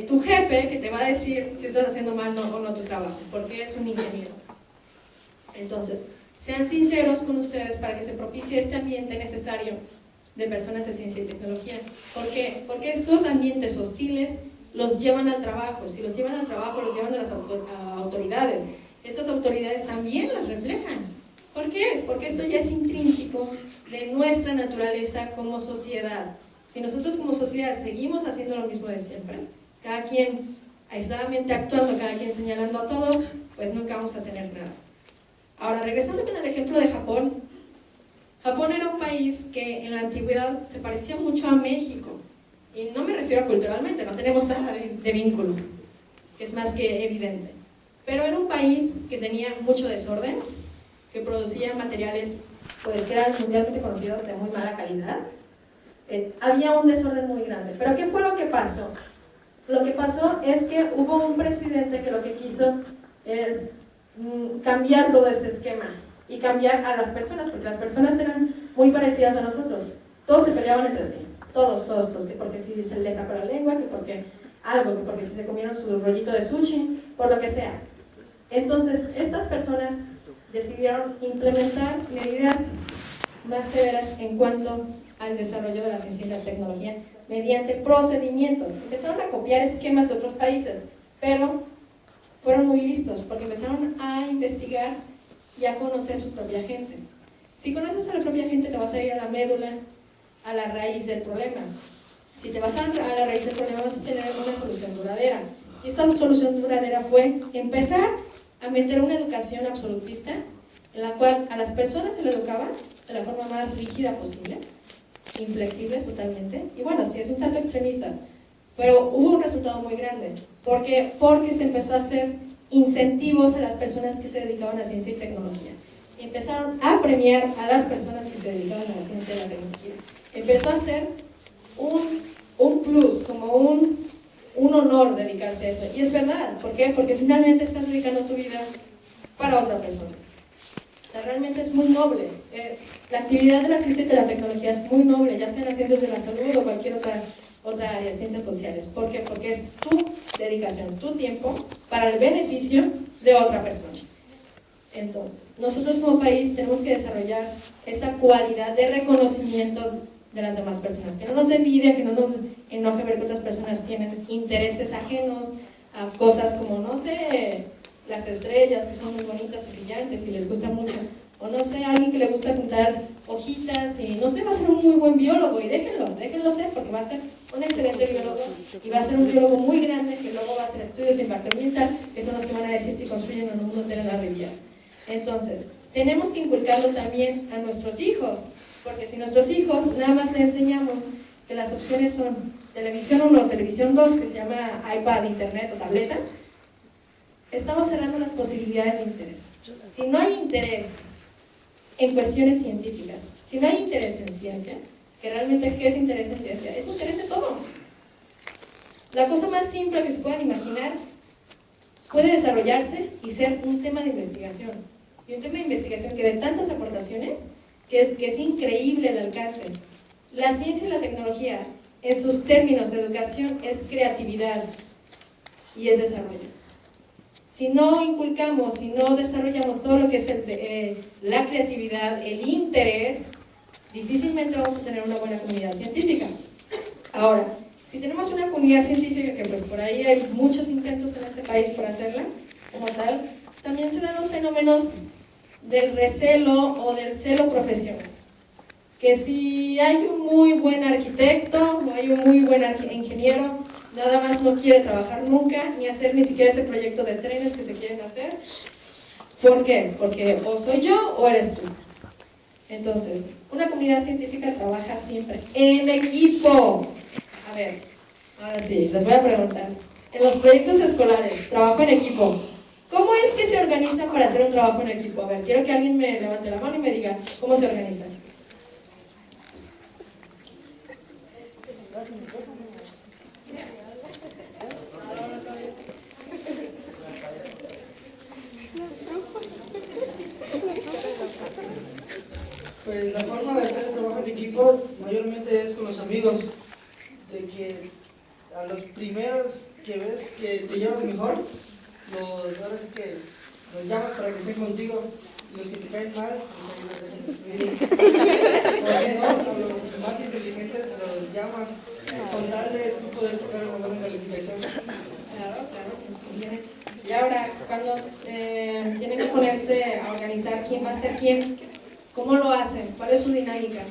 tu jefe que te va a decir si estás haciendo mal o no tu trabajo, porque es un ingeniero. Entonces, sean sinceros con ustedes para que se propicie este ambiente necesario de personas de ciencia y tecnología. ¿Por qué? Porque estos ambientes hostiles los llevan al trabajo. Si los llevan al trabajo, los llevan a las autoridades. Estas autoridades también las reflejan. ¿Por qué? Porque esto ya es intrínseco de nuestra naturaleza como sociedad. Si nosotros como sociedad seguimos haciendo lo mismo de siempre, cada quien aisladamente actuando, cada quien señalando a todos, pues nunca vamos a tener nada. Ahora, regresando con el ejemplo de Japón. Japón era un país que en la antigüedad se parecía mucho a México. Y no me refiero a culturalmente, no tenemos nada de vínculo, que es más que evidente. Pero era un país que tenía mucho desorden, que producía materiales pues, que eran mundialmente conocidos de muy mala calidad. Había un desorden muy grande. ¿Pero qué fue lo que pasó? Lo que pasó es que hubo un presidente que lo que quiso es cambiar todo ese esquema y cambiar a las personas, porque las personas eran muy parecidas a nosotros. Todos se peleaban entre sí, todos, que porque si se les sacó la lengua, que porque algo, que porque si se comieron su rollito de sushi, por lo que sea. Entonces, estas personas decidieron implementar medidas más severas en cuanto al desarrollo de la ciencia y la tecnología mediante procedimientos. Empezaron a copiar esquemas de otros países, pero fueron muy listos porque empezaron a investigar y a conocer su propia gente. Si conoces a la propia gente, te vas a ir a la médula, a la raíz del problema. Si te vas a la raíz del problema, vas a tener una solución duradera. Y esta solución duradera fue empezar a meter una educación absolutista en la cual a las personas se le educaba de la forma más rígida posible, inflexibles totalmente, y bueno, sí es un tanto extremista, pero hubo un resultado muy grande. ¿Por qué? Porque se empezó a hacer incentivos a las personas que se dedicaban a ciencia y tecnología. Empezaron a premiar a las personas que se dedicaban a la ciencia y la tecnología. Empezó a ser un plus, como un honor dedicarse a eso. Y es verdad, ¿por qué? Porque finalmente estás dedicando tu vida para otra persona. O sea, realmente es muy noble. La actividad de la ciencia y de la tecnología es muy noble, ya sea en las ciencias de la salud o cualquier otra área, ciencias sociales. ¿Por qué? Porque es tu dedicación, tu tiempo, para el beneficio de otra persona. Entonces, nosotros como país tenemos que desarrollar esa cualidad de reconocimiento de las demás personas, que no nos dé envidia, que no nos enoje ver que otras personas tienen intereses ajenos a cosas como, no sé, las estrellas, que son muy bonitas y brillantes y les gusta mucho, o no sé, alguien que le gusta pintar hojitas y no sé, va a ser un muy buen biólogo, y déjenlo ser, porque va a ser un excelente biólogo y va a ser un biólogo muy grande que luego va a hacer estudios de impacto ambiental, que son los que van a decir si construyen o no un hotel en la Riviera. Entonces, tenemos que inculcarlo también a nuestros hijos, porque si nuestros hijos nada más le enseñamos que las opciones son televisión 1 o televisión 2, que se llama iPad, internet o tableta, estamos cerrando las posibilidades de interés. Si no hay interés en cuestiones científicas, si no hay interés en ciencia, que realmente ¿qué es interés en ciencia? Es interés en todo. La cosa más simple que se puedan imaginar puede desarrollarse y ser un tema de investigación. Y un tema de investigación que de tantas aportaciones, que es increíble el alcance. La ciencia y la tecnología, en sus términos de educación, es creatividad y es desarrollo. Si no inculcamos, si no desarrollamos todo lo que es la creatividad, el interés, difícilmente vamos a tener una buena comunidad científica. Ahora, si tenemos una comunidad científica, que pues por ahí hay muchos intentos en este país por hacerla, como tal, también se dan los fenómenos del recelo o del celo profesional. Que si hay un muy buen arquitecto o hay un muy buen ingeniero, nada más no quiere trabajar nunca, ni hacer ni siquiera ese proyecto de trenes que se quieren hacer. ¿Por qué? Porque o soy yo o eres tú. Entonces, una comunidad científica trabaja siempre en equipo. A ver, ahora sí, les voy a preguntar. En los proyectos escolares, trabajo en equipo. ¿Cómo es que se organizan para hacer un trabajo en equipo? A ver, quiero que alguien me levante la mano y me diga cómo se organizan. Pues la forma de hacer el trabajo en equipo mayormente es con los amigos, de que a los primeros que ves que te llevas mejor, ahora sí que los llamas para que estén contigo, y los que te caen mal, pues ahí los dejas excluir. O si no, a los más inteligentes los llamas con tal de tú poder sacar una buena calificación. Claro, nos conviene. Y ahora, cuando tienen que ponerse a organizar quién va a ser quién, ¿cómo lo hacen? ¿Cuál es su dinámica?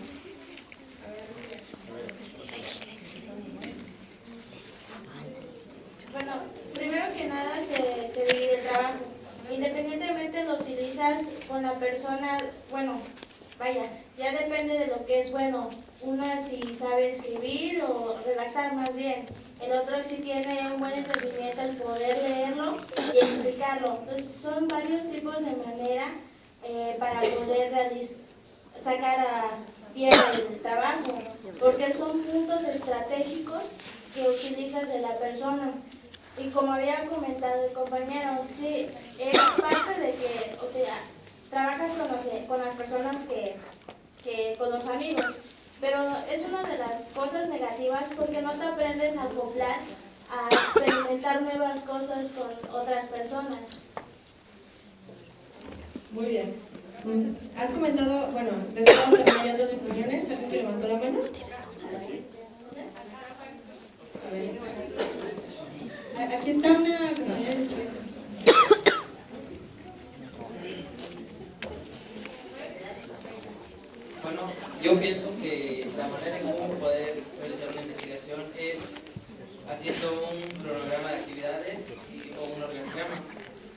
Bueno, primero que nada se divide el trabajo. Independientemente lo utilizas con la persona, bueno, vaya, ya depende de lo que es bueno. Uno si sabe escribir o redactar más bien. El otro si tiene un buen entendimiento al poder leerlo y explicarlo. Entonces son varios tipos de manera para poder sacar bien el trabajo, porque son puntos estratégicos que utilizas de la persona. Y como había comentado el compañero, sí, es parte de que trabajas con las personas con los amigos, pero es una de las cosas negativas porque no te aprendes a acoplar, a experimentar nuevas cosas con otras personas. Muy bien. Has comentado, bueno, de este lado también hay otras opiniones. ¿Alguien que levantó la mano? A ver. Aquí está una compañera de silencio. Bueno, yo pienso que la manera en cómo poder realizar una investigación es haciendo un cronograma de actividades o un organigrama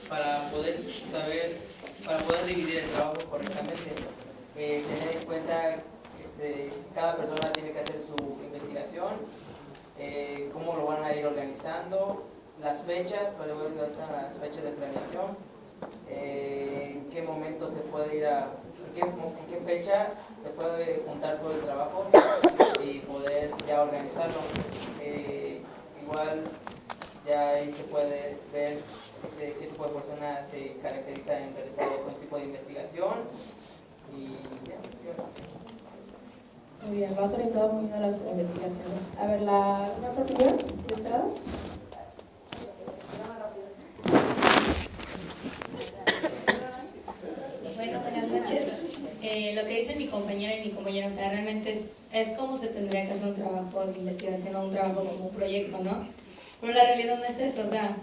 para poder saber, para poder dividir el trabajo correctamente. Tener en cuenta que cada persona tiene que hacer su investigación, cómo lo van a ir organizando, las fechas, para ver las fechas de planeación, en qué momento se puede ir a, en qué fecha se puede juntar todo el trabajo y poder ya organizarlo. Igual ya ahí se puede ver qué tipo de persona se caracteriza en realizar algún tipo de investigación y ya, ¿qué más? Muy bien, lo has orientado muy bien a las investigaciones. A ver, ¿una otra opinión de este lado? Bueno, buenas noches. Lo que dice mi compañera y mi compañero, o sea, realmente es como se tendría que hacer un trabajo de investigación o un trabajo como un proyecto, ¿no? Pero la realidad no es eso, o sea,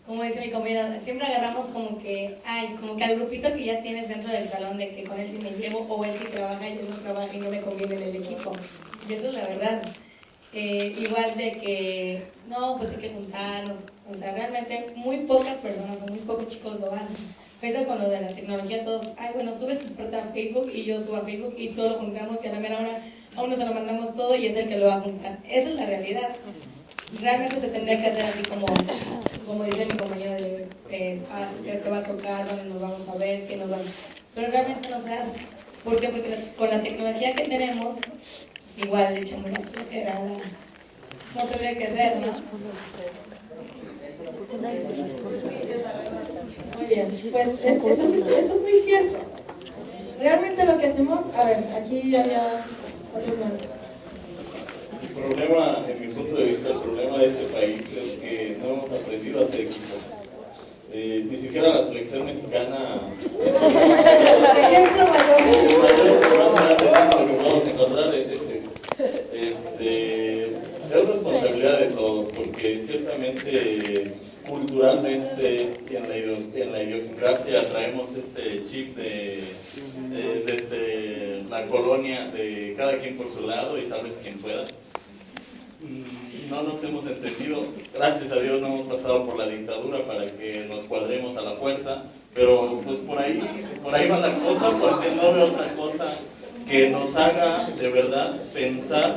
como dice mi compañera, siempre agarramos como que al grupito que ya tienes dentro del salón, de que con él sí me llevo, o él sí trabaja y yo no trabajo y no me conviene en el equipo. Y eso es la verdad. Igual de que, no, pues hay que juntarnos, o sea, realmente muy pocas personas o muy pocos chicos lo hacen. Ahorita con lo de la tecnología todos, bueno, subes tu portada a Facebook y yo subo a Facebook y todos lo juntamos y a la mera hora a uno se lo mandamos todo y es el que lo va a juntar. Esa es la realidad. Realmente se tendría que hacer así como dice mi compañero de usted te va a tocar, dónde nos vamos a ver, qué nos va a hacer. Pero realmente no se hace. ¿Por qué? Porque con la tecnología que tenemos, pues igual le echamos más flojera. No tendría que ser, ¿no? Muy bien, pues eso es muy cierto. Realmente lo que hacemos, a ver, aquí había otros más. El problema, en mi punto de vista, el problema de este país es que no hemos aprendido a hacer equipo. Ni siquiera la selección mexicana es el mayor problema que podemos encontrar es responsabilidad de todos, porque ciertamente culturalmente en la idiosincrasia traemos este chip desde la colonia de cada quien por su lado y sabes quien pueda. No nos hemos entendido, gracias a Dios no hemos pasado por la dictadura para que nos cuadremos a la fuerza, pero pues por ahí va la cosa, porque no veo otra cosa que nos haga de verdad pensar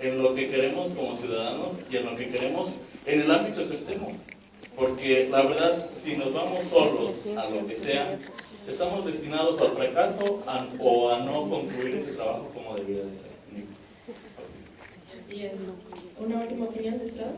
en lo que queremos como ciudadanos y en lo que queremos en el ámbito que estemos. Porque la verdad, si nos vamos solos a lo que sea, estamos destinados al fracaso o a no concluir ese trabajo como debería de ser. Así es. ¿Una última opinión de este lado?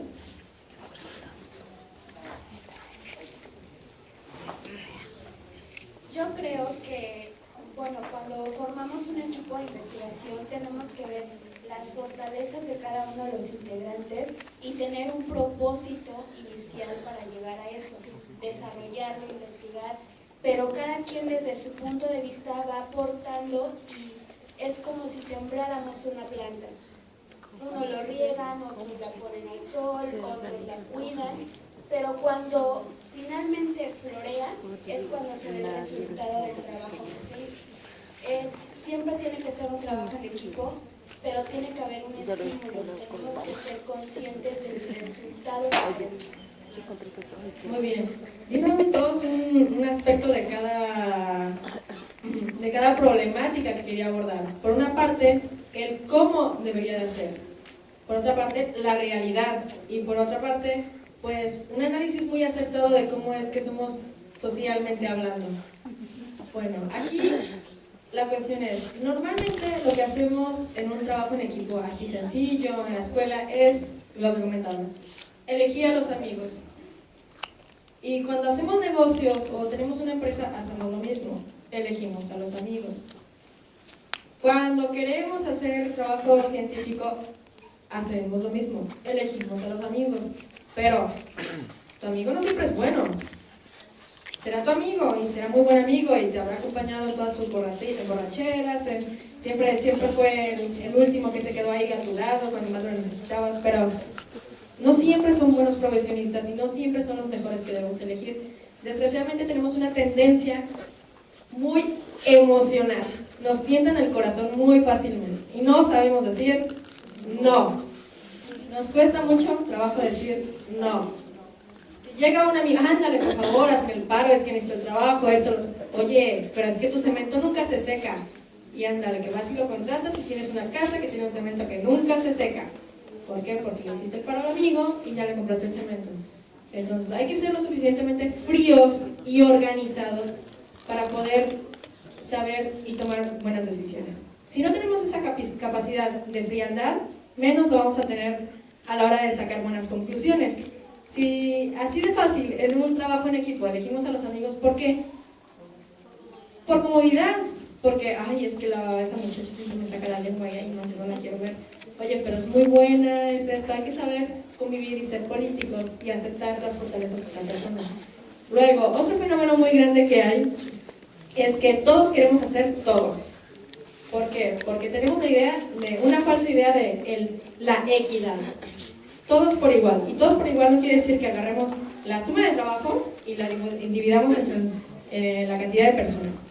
Yo creo que, bueno, cuando formamos un equipo de investigación tenemos que ver las fortalezas de cada uno de los integrantes y tener un propósito inicial para llegar a eso, desarrollarlo, investigar, pero cada quien desde su punto de vista va aportando y es como si sembráramos una planta. Uno lo riegan, otros la ponen al sol, otros la cuidan, pero cuando finalmente florea es cuando se ve el resultado del trabajo que se hizo. Siempre tiene que ser un trabajo en equipo, pero tiene que haber un estímulo, tenemos que ser conscientes del resultado. Muy bien. Dime todos un aspecto de cada problemática que quería abordar. Por una parte, el cómo debería de ser. Por otra parte, la realidad. Y por otra parte, pues un análisis muy acertado de cómo es que somos socialmente hablando. Bueno, aquí la cuestión es, normalmente lo que hacemos en un trabajo en equipo así sencillo, en la escuela, es lo que comentaba, elegir a los amigos. Y cuando hacemos negocios o tenemos una empresa, hacemos lo mismo, elegimos a los amigos. Cuando queremos hacer trabajo científico, hacemos lo mismo, elegimos a los amigos. Pero tu amigo no siempre es bueno. será tu amigo y será muy buen amigo y te habrá acompañado en todas tus borracheras, siempre fue el último que se quedó ahí a tu lado cuando más lo necesitabas, pero no siempre son buenos profesionistas y no siempre son los mejores que debemos elegir. Desgraciadamente tenemos una tendencia muy emocional, nos tientan el corazón muy fácilmente y no sabemos decir no. Nos cuesta mucho trabajo decir no. Si llega un amigo, ándale por favor, hazme el paro, es que necesito el trabajo, oye, pero es que tu cemento nunca se seca. Y ándale, que vas y lo contratas y tienes una casa que tiene un cemento que nunca se seca. ¿Por qué? Porque le hiciste el paro al amigo y ya le compraste el cemento. Entonces hay que ser lo suficientemente fríos y organizados para poder saber y tomar buenas decisiones. Si no tenemos esa capacidad de frialdad, menos lo vamos a tener a la hora de sacar buenas conclusiones. Si así de fácil en un trabajo en equipo elegimos a los amigos, ¿por qué? Por comodidad, porque, ay, es que esa muchacha siempre me saca la lengua y no la quiero ver. Oye, pero es muy buena, es esto, hay que saber convivir y ser políticos y aceptar las fortalezas de la persona. Luego, otro fenómeno muy grande que hay es que todos queremos hacer todo. ¿Por qué? Porque tenemos una falsa idea de la equidad. Todos por igual. Y todos por igual no quiere decir que agarremos la suma de trabajo y la dividamos entre la cantidad de personas.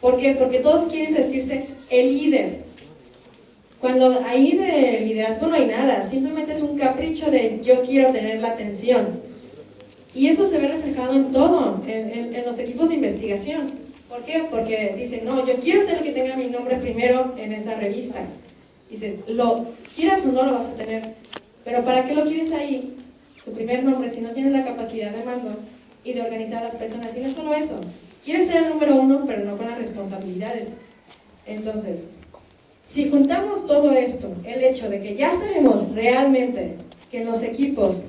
¿Por qué? Porque todos quieren sentirse el líder. Cuando ahí de liderazgo no hay nada, simplemente es un capricho de yo quiero tener la atención. Y eso se ve reflejado en todo, en los equipos de investigación. ¿Por qué? Porque dicen, no, yo quiero ser el que tenga mi nombre primero en esa revista. Dices, quieras o no lo vas a tener, pero ¿para qué lo quieres ahí? Tu primer nombre, si no tienes la capacidad de mando y de organizar a las personas. Y no solo eso, quieres ser el número uno, pero no con las responsabilidades. Entonces, si juntamos todo esto, el hecho de que ya sabemos realmente que en los equipos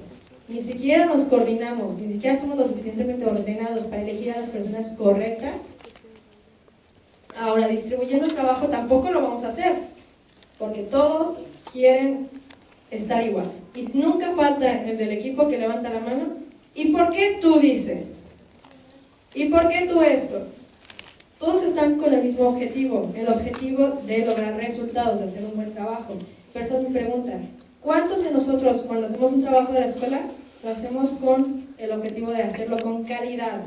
ni siquiera nos coordinamos, ni siquiera somos lo suficientemente ordenados para elegir a las personas correctas, ahora distribuyendo el trabajo tampoco lo vamos a hacer, porque todos quieren estar igual. Y nunca falta el del equipo que levanta la mano, ¿y por qué tú dices? ¿Y por qué tú esto? Todos están con el mismo objetivo, el objetivo de lograr resultados, de hacer un buen trabajo. Pero esa es mi pregunta. ¿Cuántos de nosotros, cuando hacemos un trabajo de la escuela, lo hacemos con el objetivo de hacerlo con calidad?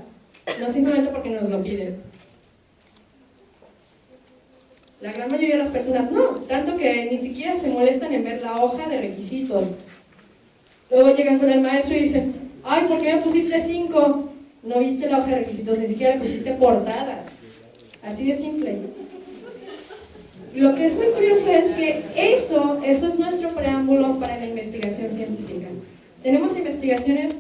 No simplemente porque nos lo piden. La gran mayoría de las personas no, tanto que ni siquiera se molestan en ver la hoja de requisitos. Luego llegan con el maestro y dicen, ay, ¿por qué me pusiste 5? No viste la hoja de requisitos, ni siquiera le pusiste portada. Así de simple. Y lo que es muy curioso es que eso es nuestro preámbulo para la investigación científica. Tenemos investigaciones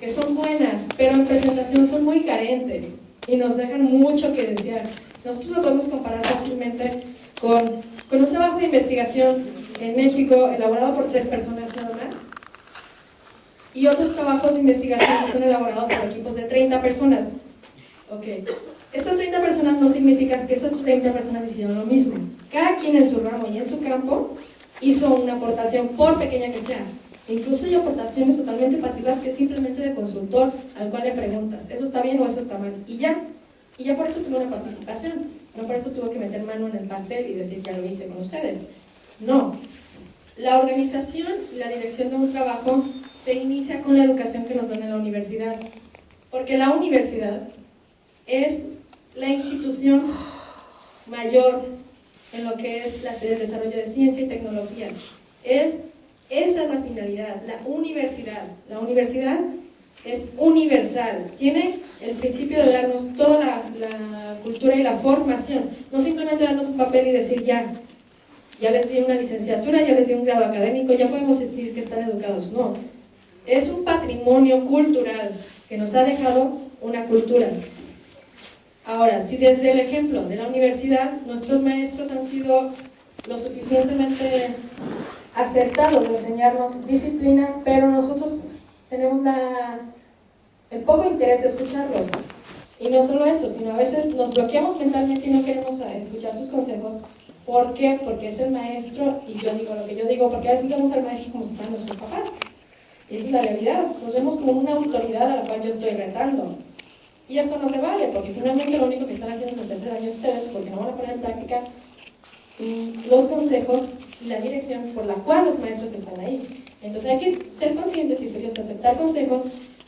que son buenas, pero en presentación son muy carentes y nos dejan mucho que desear. Nosotros lo podemos comparar fácilmente con un trabajo de investigación en México elaborado por 3 personas nada más, y otros trabajos de investigación que son elaborados por equipos de 30 personas. Ok. Estas 30 personas no significan que estas 30 personas hicieron lo mismo. Cada quien en su ramo y en su campo hizo una aportación, por pequeña que sea. Incluso hay aportaciones totalmente pasivas que es simplemente de consultor al cual le preguntas, ¿eso está bien o eso está mal? Y ya por eso tuvo una participación. No por eso tuvo que meter mano en el pastel y decir, ya lo hice con ustedes. No. La organización y la dirección de un trabajo se inicia con la educación que nos dan en la universidad. Porque la universidad es la institución mayor en lo que es el desarrollo de ciencia y tecnología. Esa es la finalidad, la universidad. La universidad es universal, tiene el principio de darnos toda la cultura y la formación, no simplemente darnos un papel y decir ya les di una licenciatura, ya les di un grado académico, ya podemos decir que están educados. No, es un patrimonio cultural que nos ha dejado una cultura. Ahora, si desde el ejemplo de la universidad nuestros maestros han sido lo suficientemente acertados de enseñarnos disciplina, pero nosotros tenemos el poco interés de escucharlos. Y no solo eso, sino a veces nos bloqueamos mentalmente y no queremos escuchar sus consejos. ¿Por qué? Porque es el maestro y yo digo lo que yo digo, porque a veces vemos al maestro como si fueran nuestros papás. Y esa es la realidad, nos vemos como una autoridad a la cual yo estoy retando. Y esto no se vale, porque finalmente lo único que están haciendo es hacerle daño a ustedes, porque no van a poner en práctica los consejos y la dirección por la cual los maestros están ahí. Entonces hay que ser conscientes y fríos, aceptar consejos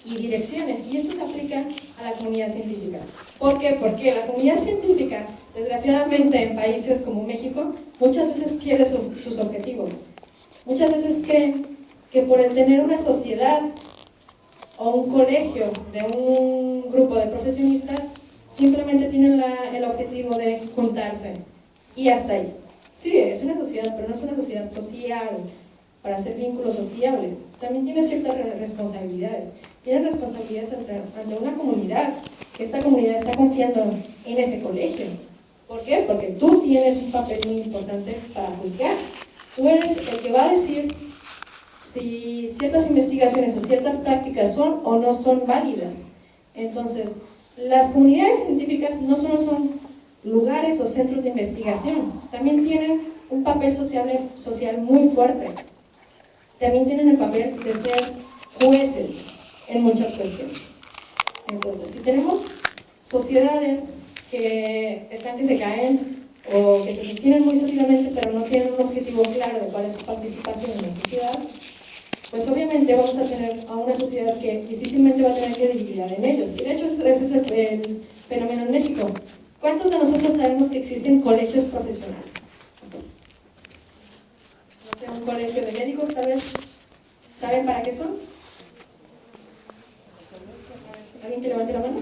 y direcciones, y eso se aplica a la comunidad científica. ¿Por qué? Porque la comunidad científica, desgraciadamente en países como México, muchas veces pierde sus objetivos. Muchas veces creen que por el tener una sociedad o un colegio de un grupo de profesionistas, simplemente tienen el objetivo de juntarse y hasta ahí. Sí, es una sociedad, pero no es una sociedad social para hacer vínculos sociables. También tiene ciertas responsabilidades. Tiene responsabilidades ante una comunidad. Esta comunidad está confiando en ese colegio. ¿Por qué? Porque tú tienes un papel muy importante para juzgar. Tú eres el que va a decir si ciertas investigaciones o ciertas prácticas son o no son válidas. Entonces, las comunidades científicas no solo son lugares o centros de investigación, también tienen un papel social muy fuerte. También tienen el papel de ser jueces en muchas cuestiones. Entonces, si tenemos sociedades que están que se caen o que se sostienen muy sólidamente pero no tienen un objetivo claro de cuál es su participación en la sociedad, pues obviamente vamos a tener a una sociedad que difícilmente va a tener credibilidad en ellos. Y de hecho ese es el fenómeno en México. ¿Cuántos de nosotros sabemos que existen colegios profesionales? No sé, un colegio de médicos tal vez. ¿Saben para qué son? ¿Alguien que levante la mano?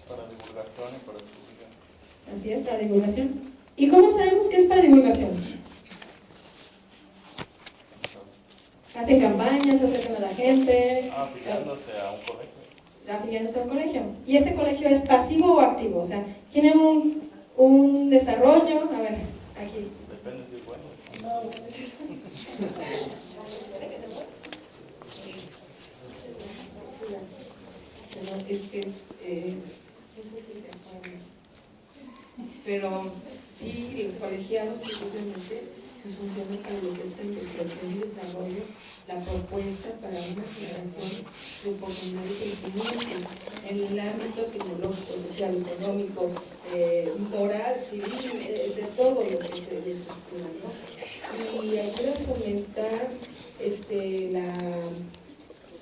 Para divulgación y para divulgación. Así es, para divulgación. ¿Y cómo sabemos que es para divulgación? Hacen campañas, se acercan a la gente. Afiliándose a un colegio. Afiliándose a un colegio. ¿Y este colegio es pasivo o activo? O sea, ¿tiene un desarrollo? A ver, aquí. Depende si es bueno. No, no sé si se acuerdan, pero sí, los colegiados precisamente pues funcionan para lo que es la investigación y desarrollo, la propuesta para una generación de oportunidad de crecimiento en el ámbito tecnológico, social, económico, moral, civil, de todo lo que se estructura, ¿no? Y ayuda a fomentar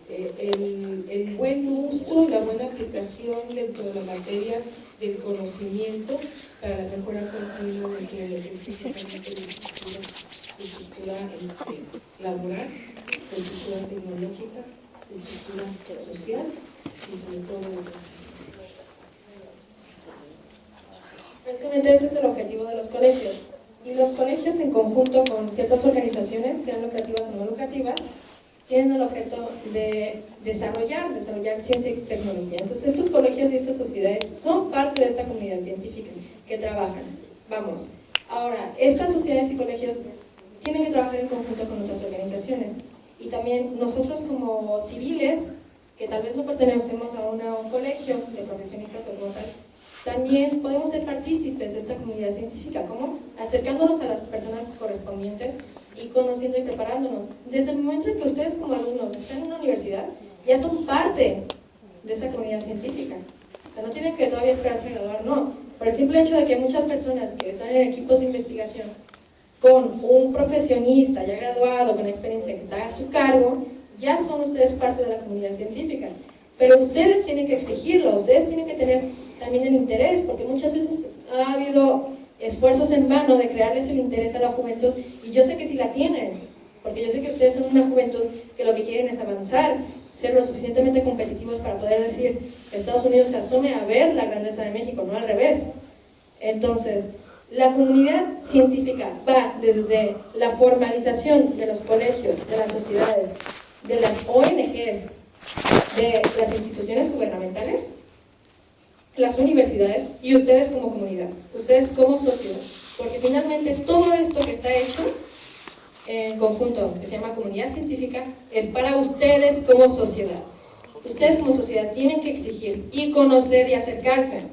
el buen uso, la buena aplicación dentro de la materia del conocimiento para la mejora continua de lo que es precisamente la estructura laboral, la estructura tecnológica, la estructura social y sobre todo la educación. Precisamente ese es el objetivo de los colegios. Y los colegios en conjunto con ciertas organizaciones, sean lucrativas o no lucrativas, tienen el objeto de desarrollar ciencia y tecnología. Entonces estos colegios y estas sociedades son parte de esta comunidad científica que trabajan. Vamos, ahora, estas sociedades y colegios tienen que trabajar en conjunto con otras organizaciones. Y también nosotros como civiles, que tal vez no pertenecemos a un colegio de profesionistas o como tal, también podemos ser partícipes de esta comunidad científica. ¿Cómo? Acercándonos a las personas correspondientes y conociendo y preparándonos. Desde el momento en que ustedes como alumnos están en una universidad, ya son parte de esa comunidad científica. O sea, no tienen que todavía esperarse a graduar, no. Por el simple hecho de que muchas personas que están en equipos de investigación con un profesionista ya graduado, con experiencia que está a su cargo, ya son ustedes parte de la comunidad científica. Pero ustedes tienen que exigirlo, ustedes tienen que tener también el interés, porque muchas veces ha habido esfuerzos en vano de crearles el interés a la juventud, y yo sé que sí la tienen, porque yo sé que ustedes son una juventud que lo que quieren es avanzar, ser lo suficientemente competitivos para poder decir Estados Unidos se asome a ver la grandeza de México, no al revés. Entonces, la comunidad científica va desde la formalización de los colegios, de las sociedades, de las ONGs, de las instituciones gubernamentales, las universidades y ustedes como comunidad, ustedes como sociedad, porque finalmente todo esto que está hecho en conjunto, que se llama comunidad científica, es para ustedes como sociedad. Ustedes como sociedad tienen que exigir y conocer y acercarse,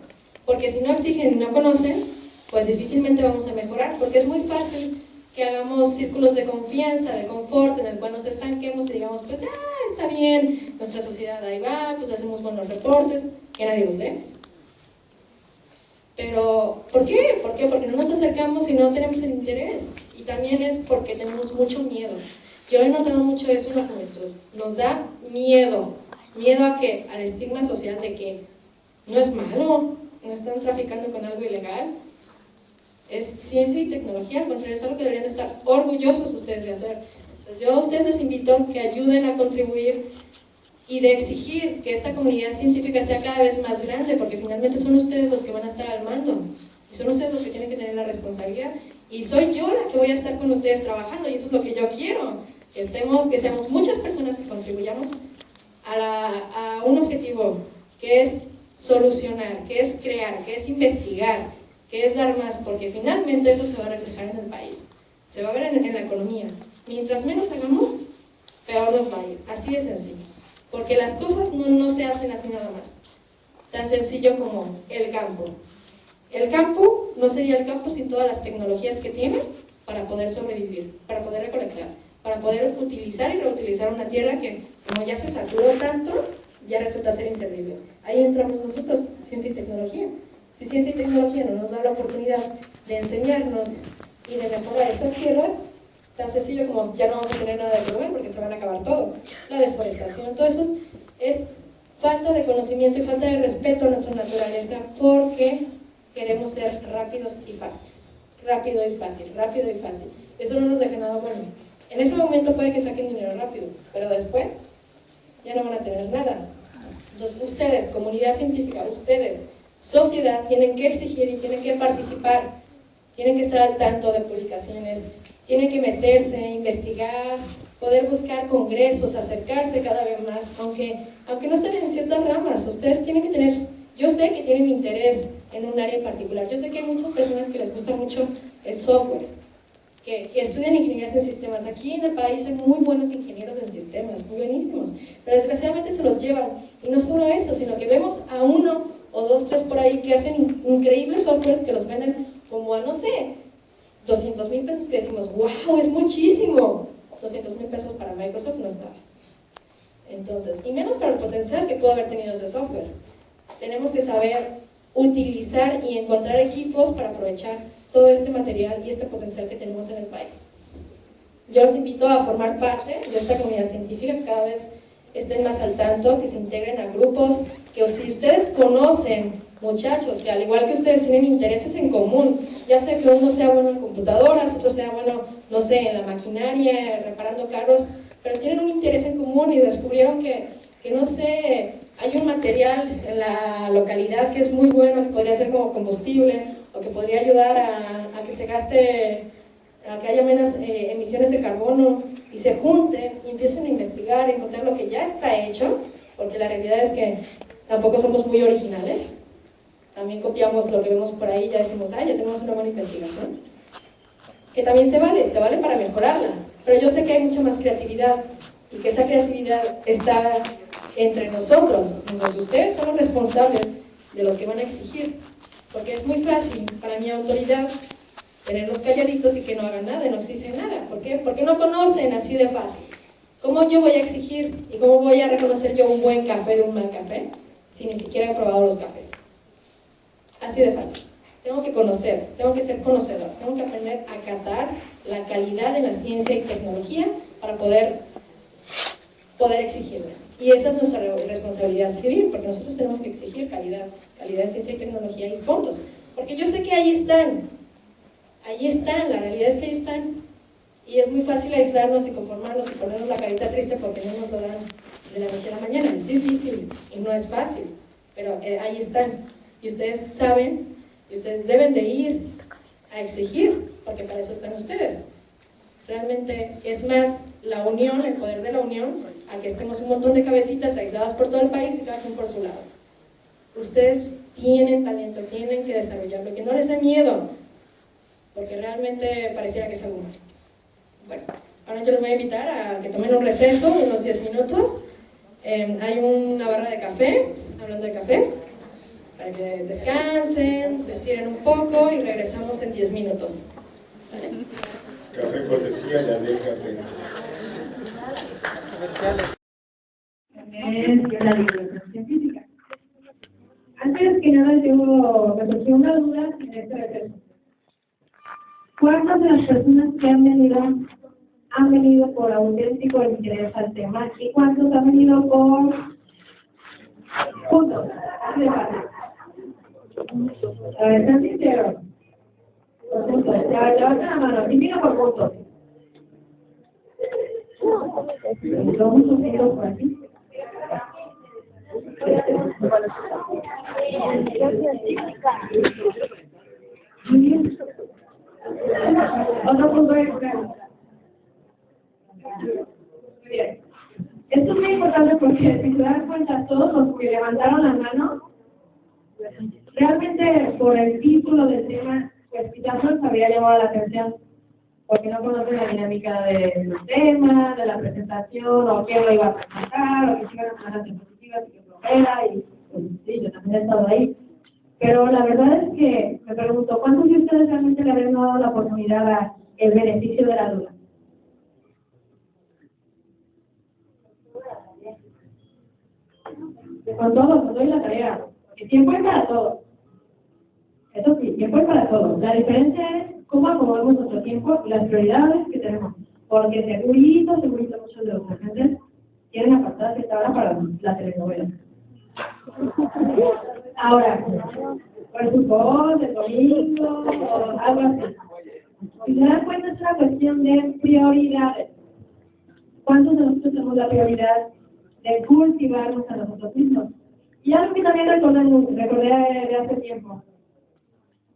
porque si no exigen y no conocen, pues difícilmente vamos a mejorar, porque es muy fácil que hagamos círculos de confianza, de confort, en el cual nos estanquemos y digamos, pues está bien, nuestra sociedad ahí va, pues hacemos buenos reportes, que nadie los lee. Pero, ¿por qué? ¿Por qué? Porque no nos acercamos y no tenemos el interés. Y también es porque tenemos mucho miedo. Yo he notado mucho eso en la juventud. Nos da miedo. Miedo al estigma social de que no es malo, no están traficando con algo ilegal. Es ciencia y tecnología, al contrario, es algo que deberían de estar orgullosos ustedes de hacer. Entonces yo a ustedes les invito a que ayuden a contribuir y de exigir que esta comunidad científica sea cada vez más grande, porque finalmente son ustedes los que van a estar al mando, y son ustedes los que tienen que tener la responsabilidad, y soy yo la que voy a estar con ustedes trabajando, y eso es lo que yo quiero, que seamos muchas personas que contribuyamos a un objetivo, que es solucionar, que es crear, que es investigar, que es dar más, porque finalmente eso se va a reflejar en el país, se va a ver en la economía. Mientras menos hagamos, peor nos va a ir, así de sencillo. Porque las cosas no se hacen así nada más. Tan sencillo como el campo. El campo no sería el campo sin todas las tecnologías que tiene para poder sobrevivir, para poder recolectar, para poder utilizar y reutilizar una tierra que, como ya se saturó tanto, ya resulta ser inservible. Ahí entramos nosotros, ciencia y tecnología. Si ciencia y tecnología no nos da la oportunidad de enseñarnos y de mejorar estas tierras, tan sencillo como ya no vamos a tener nada de comer porque se van a acabar todo. La deforestación, todo eso es falta de conocimiento y falta de respeto a nuestra naturaleza porque queremos ser rápidos y fáciles. Rápido y fácil, rápido y fácil. Eso no nos deja nada bueno. En ese momento puede que saquen dinero rápido, pero después ya no van a tener nada. Entonces ustedes, comunidad científica, ustedes, sociedad, tienen que exigir y tienen que participar, tienen que estar al tanto de publicaciones, tienen que meterse, investigar, poder buscar congresos, acercarse cada vez más, aunque no estén en ciertas ramas, ustedes tienen que tener, yo sé que tienen interés en un área en particular, yo sé que hay muchas personas que les gusta mucho el software, que estudian ingenierías en sistemas. Aquí en el país hay muy buenos ingenieros en sistemas, muy buenísimos, pero desgraciadamente se los llevan, y no solo eso, sino que vemos a uno o dos, tres por ahí que hacen increíbles softwares que los venden como a, no sé, 200,000 pesos, que decimos, wow, es muchísimo. 200,000 pesos para Microsoft no está. Entonces, y menos para el potencial que pudo haber tenido ese software. Tenemos que saber utilizar y encontrar equipos para aprovechar todo este material y este potencial que tenemos en el país. Yo los invito a formar parte de esta comunidad científica, que cada vez estén más al tanto, que se integren a grupos, que si ustedes conocen muchachos que al igual que ustedes tienen intereses en común, ya sea que uno sea bueno en computadoras, otro sea bueno, no sé, en la maquinaria, reparando carros, pero tienen un interés en común y descubrieron que no sé, hay un material en la localidad que es muy bueno, que podría ser como combustible, o que podría ayudar a que se gaste, a que haya menos emisiones de carbono, y se junten y empiecen a investigar, a encontrar lo que ya está hecho, porque la realidad es que tampoco somos muy originales. También copiamos lo que vemos por ahí y ya decimos, ya tenemos una buena investigación. Que también se vale para mejorarla. Pero yo sé que hay mucha más creatividad y que esa creatividad está entre nosotros. Entonces ustedes son los responsables de los que van a exigir. Porque es muy fácil para mi autoridad tenerlos calladitos y que no hagan nada, no exigen nada. ¿Por qué? Porque no conocen así de fácil. ¿Cómo yo voy a exigir y cómo voy a reconocer yo un buen café de un mal café si ni siquiera he probado los cafés? Así de fácil. Tengo que conocer, tengo que ser conocedor, tengo que aprender a catar la calidad de la ciencia y tecnología para poder exigirla. Y esa es nuestra responsabilidad civil, porque nosotros tenemos que exigir calidad en ciencia y tecnología y fondos. Porque yo sé que ahí están, la realidad es que ahí están. Y es muy fácil aislarnos y conformarnos y ponernos la carita triste porque no nos lo dan de la noche a la mañana. Es difícil y no es fácil, pero ahí están. Y ustedes saben, y ustedes deben de ir a exigir, porque para eso están ustedes. Realmente es más la unión, el poder de la unión, a que estemos un montón de cabecitas aisladas por todo el país y cada quien por su lado. Ustedes tienen talento, tienen que desarrollarlo, que no les dé miedo, porque realmente pareciera que es algo malo. Bueno, ahora yo les voy a invitar a que tomen un receso, unos 10 minutos. Hay una barra de café, hablando de cafés, para que descansen, se estiren un poco y regresamos en 10 minutos. ¿Vale? Café cortesía, la del café. es la divulgación científica. Antes que nada, yo me surgió una duda en este receso. ¿Cuántas de las personas que han venido por auténtico interés al tema y cuántos han venido por puntos? A ver, sean sinceros. Por puntos. Levanten la mano. ¿Y vino por puntos? Son muchos videos por aquí. Muy bien. Otro punto extra. Muy bien. Esto es muy importante porque si se dan cuenta todos los que levantaron la mano, realmente por el título del tema, pues quizás no les habría llamado la atención, porque no conocen la dinámica del tema, de la presentación, o quién lo iba a presentar, o que se iban a tomar las diapositivas y que flojera, y pues sí, yo también he estado ahí. Pero la verdad es que me pregunto, ¿cuántos de ustedes realmente le habrían dado la oportunidad a el beneficio de la duda? Con todos, os doy la tarea. El tiempo es para todos. Eso sí, tiempo es para todos. La diferencia es cómo acomodamos nuestro tiempo y las prioridades que tenemos. Porque segurito muchos de los agentes quieren apartar cierta hora para la telenovela. Ahora, por supuesto, el domingo, o algo así. Si se dan cuenta, es una cuestión de prioridades. ¿Cuántos de nosotros tenemos la prioridad de cultivarnos a nosotros mismos? Y algo que también recordé de hace tiempo.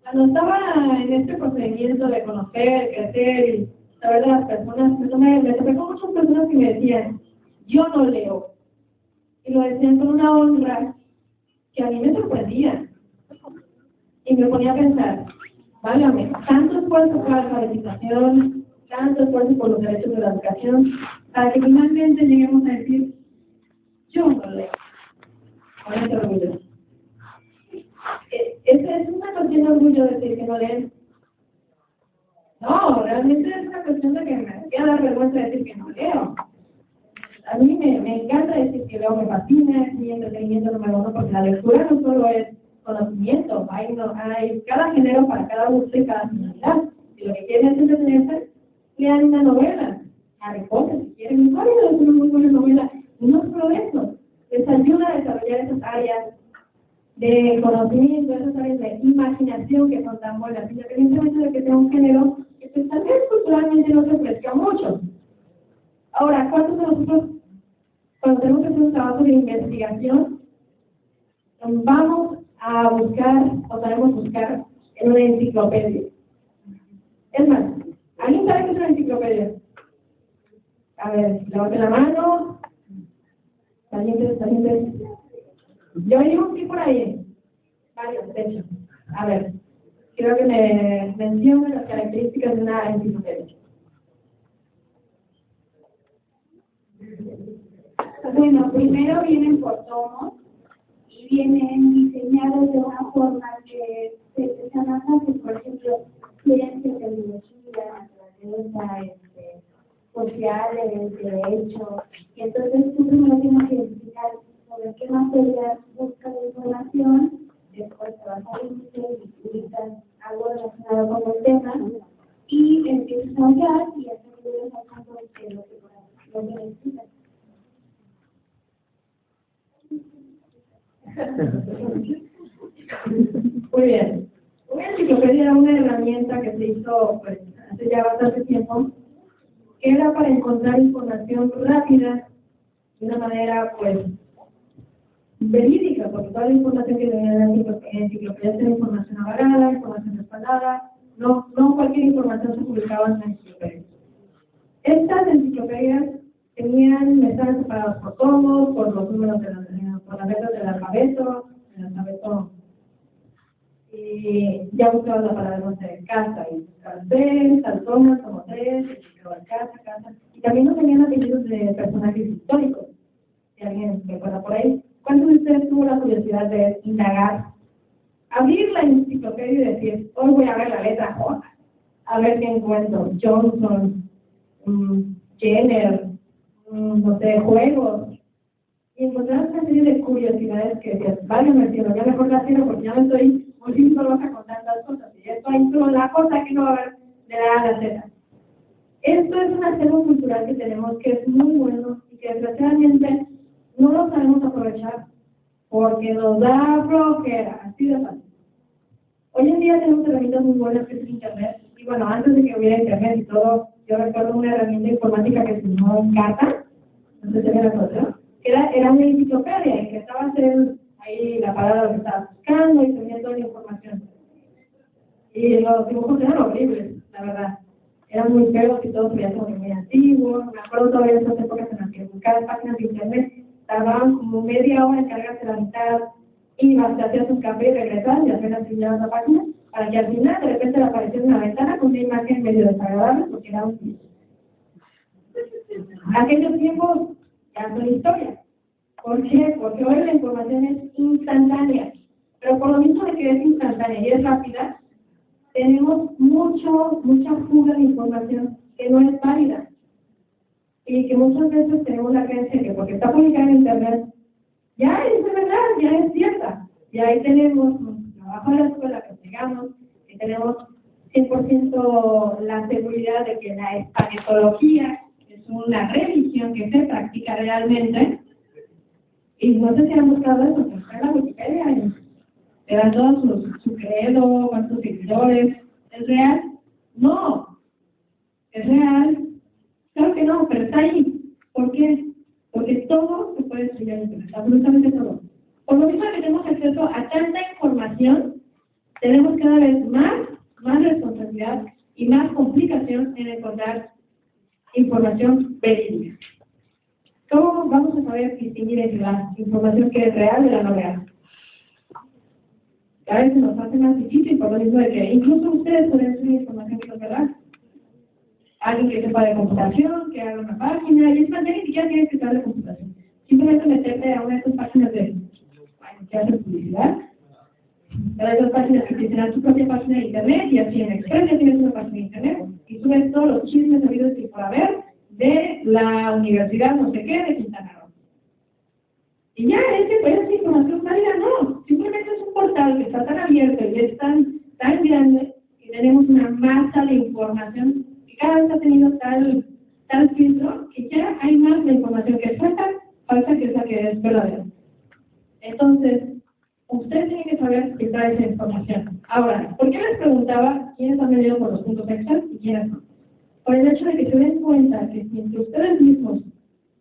Cuando estaba en este procedimiento de conocer, crecer y saber de las personas, me topé con muchas personas que me decían, yo no leo. Y lo decían con una honra que a mí me sorprendía. Y me ponía a pensar, válgame, tanto esfuerzo por la alfabetización, tanto esfuerzo por los derechos de la educación, para que finalmente lleguemos a decir, yo no leo. Con ese orgullo. Es una cuestión de orgullo decir que no leen. No, realmente es una cuestión de que me hacía dar vergüenza decir que no leo. A mí me encanta decir que leo, me fascina, es mi entretenimiento número uno, porque la lectura no solo es conocimiento, hay cada género para cada gusto y cada finalidad. Si lo que quieren es entretenerse, lean una novela. Harry Potter, si quieren, es una muy buena novela. Y no solo eso, les ayuda a desarrollar esas áreas de conocimiento, esas áreas de imaginación que son tan buenas, independientemente de que sea un género que pues, tal vez culturalmente no se ofrezca mucho. Ahora, ¿cuántos de nosotros, cuando tenemos que hacer un trabajo de investigación, vamos a buscar o sabemos buscar en una enciclopedia? Es más, ¿alguien sabe qué es una enciclopedia? A ver, levante la mano. ¿Valientes? Yo digo sí por ahí. Varios, de hecho. A ver, quiero que me mencionen las características de una enciclopedia. Bueno, primero vienen por tomos y vienen diseñados de una forma que se llama fácil, por ejemplo, ciencias, tecnología, naturaleza, sociales, derecho, y entonces tú primero tienes que identificar sobre qué materias buscas la información, después te vas al índice y utilizas algo relacionado con el tema, y empiezas a hablar y hacer libros al campo de lo que necesitas. Muy bien. Una enciclopedia era una herramienta que se hizo pues, hace ya bastante tiempo, que era para encontrar información rápida de una manera pues verídica, porque toda la información que tenía en la enciclopedia era información avalada, información respaldada, no cualquier información se publicaba en la enciclopedia. Estas enciclopedias estaban separadas por tomos, por los números por las letras del alfabeto, y ya buscabas la palabra, no sé, casa, y buscabas tres, personas, como tres, y buscabas casa, y también no tenían apellidos de personajes históricos, si alguien se acuerda por ahí. ¿Cuántos de ustedes tuvo la curiosidad de indagar, abrir la enciclopedia y decir, hoy voy a ver la letra J, a ver qué encuentro? Johnson, Jenner, no sé, juegos. y encontrar una serie de curiosidades que decías, vale, me cielo, ya mejor la cierro porque ya me estoy muy simbolosa con tantas cosas, y esto hay solo la cosa que no va a haber de la A a la Z. Esto es un acervo cultural que tenemos que es muy bueno y que desgraciadamente no lo sabemos aprovechar porque nos da flojera, así de fácil. Hoy en día tenemos herramientas muy buenas que es Internet, y bueno, antes de que hubiera Internet y todo, yo recuerdo una herramienta informática que se llamó Encarta, no sé si me la acuerdo, que era una enciclopedia en que estaba ahí la palabra que estaba buscando y tenía toda la información. Y los dibujos eran horribles, la verdad. Eran muy feos y todo se veía como muy antiguo. Me acuerdo todavía de esas épocas en las que buscar páginas de internet tardaban como media hora en cargarse la mitad, ibas, te hacías un café y regresabas y apenas terminabas la página, para que al final de repente le apareciera una ventana con una imagen medio desagradable porque era un sitio. Aquellos tiempos ya son historia. ¿Por qué? Porque hoy la información es instantánea. Pero por lo mismo de que es instantánea y es rápida, tenemos mucha fuga de información que no es válida. Y que muchas veces tenemos la creencia que porque está publicada en Internet, ya es de verdad, ya es cierta. Y ahí tenemos un trabajo de la escuela que llegamos, que tenemos 100% la seguridad de que la españología es una religión que se practica realmente. Y no sé si han buscado eso, pero en la Wikipedia y te dan todos su credo, cuántos seguidores. ¿Es real? No. ¿Es real? Claro que no, pero está ahí. ¿Por qué? Porque todo se puede estudiar en Internet, absolutamente todo. Por lo mismo que tenemos acceso a tanta información, tenemos cada vez más responsabilidad y más complicación en encontrar información verídica. ¿Cómo vamos a saber distinguir entre la información que es real de la no real? Cada vez se nos hace más difícil por lo mismo de que incluso ustedes pueden subir información que no es verdad. Alguien que sepa de computación, que haga una página, y es más, ni siquiera tienes que saber de computación. Simplemente meterte a una de esas páginas que hacen publicidad, a esas páginas que tienes tu propia página de internet, y así en Express ya tienes una página de internet, y subes todos los chismes habidos y por haber de la universidad no sé qué de Quintana Roo. Y ya, es información válida, no. Simplemente es un portal que está tan abierto y es tan grande que tenemos una masa de información que cada vez ha tenido tal filtro que ya hay más de información que es falsa que esa que es verdadera. Entonces, usted tiene que saber filtrar esa información. Ahora, ¿por qué les preguntaba quiénes han venido por los puntos extras y quiénes no? Por el hecho de que se den cuenta que si entre ustedes mismos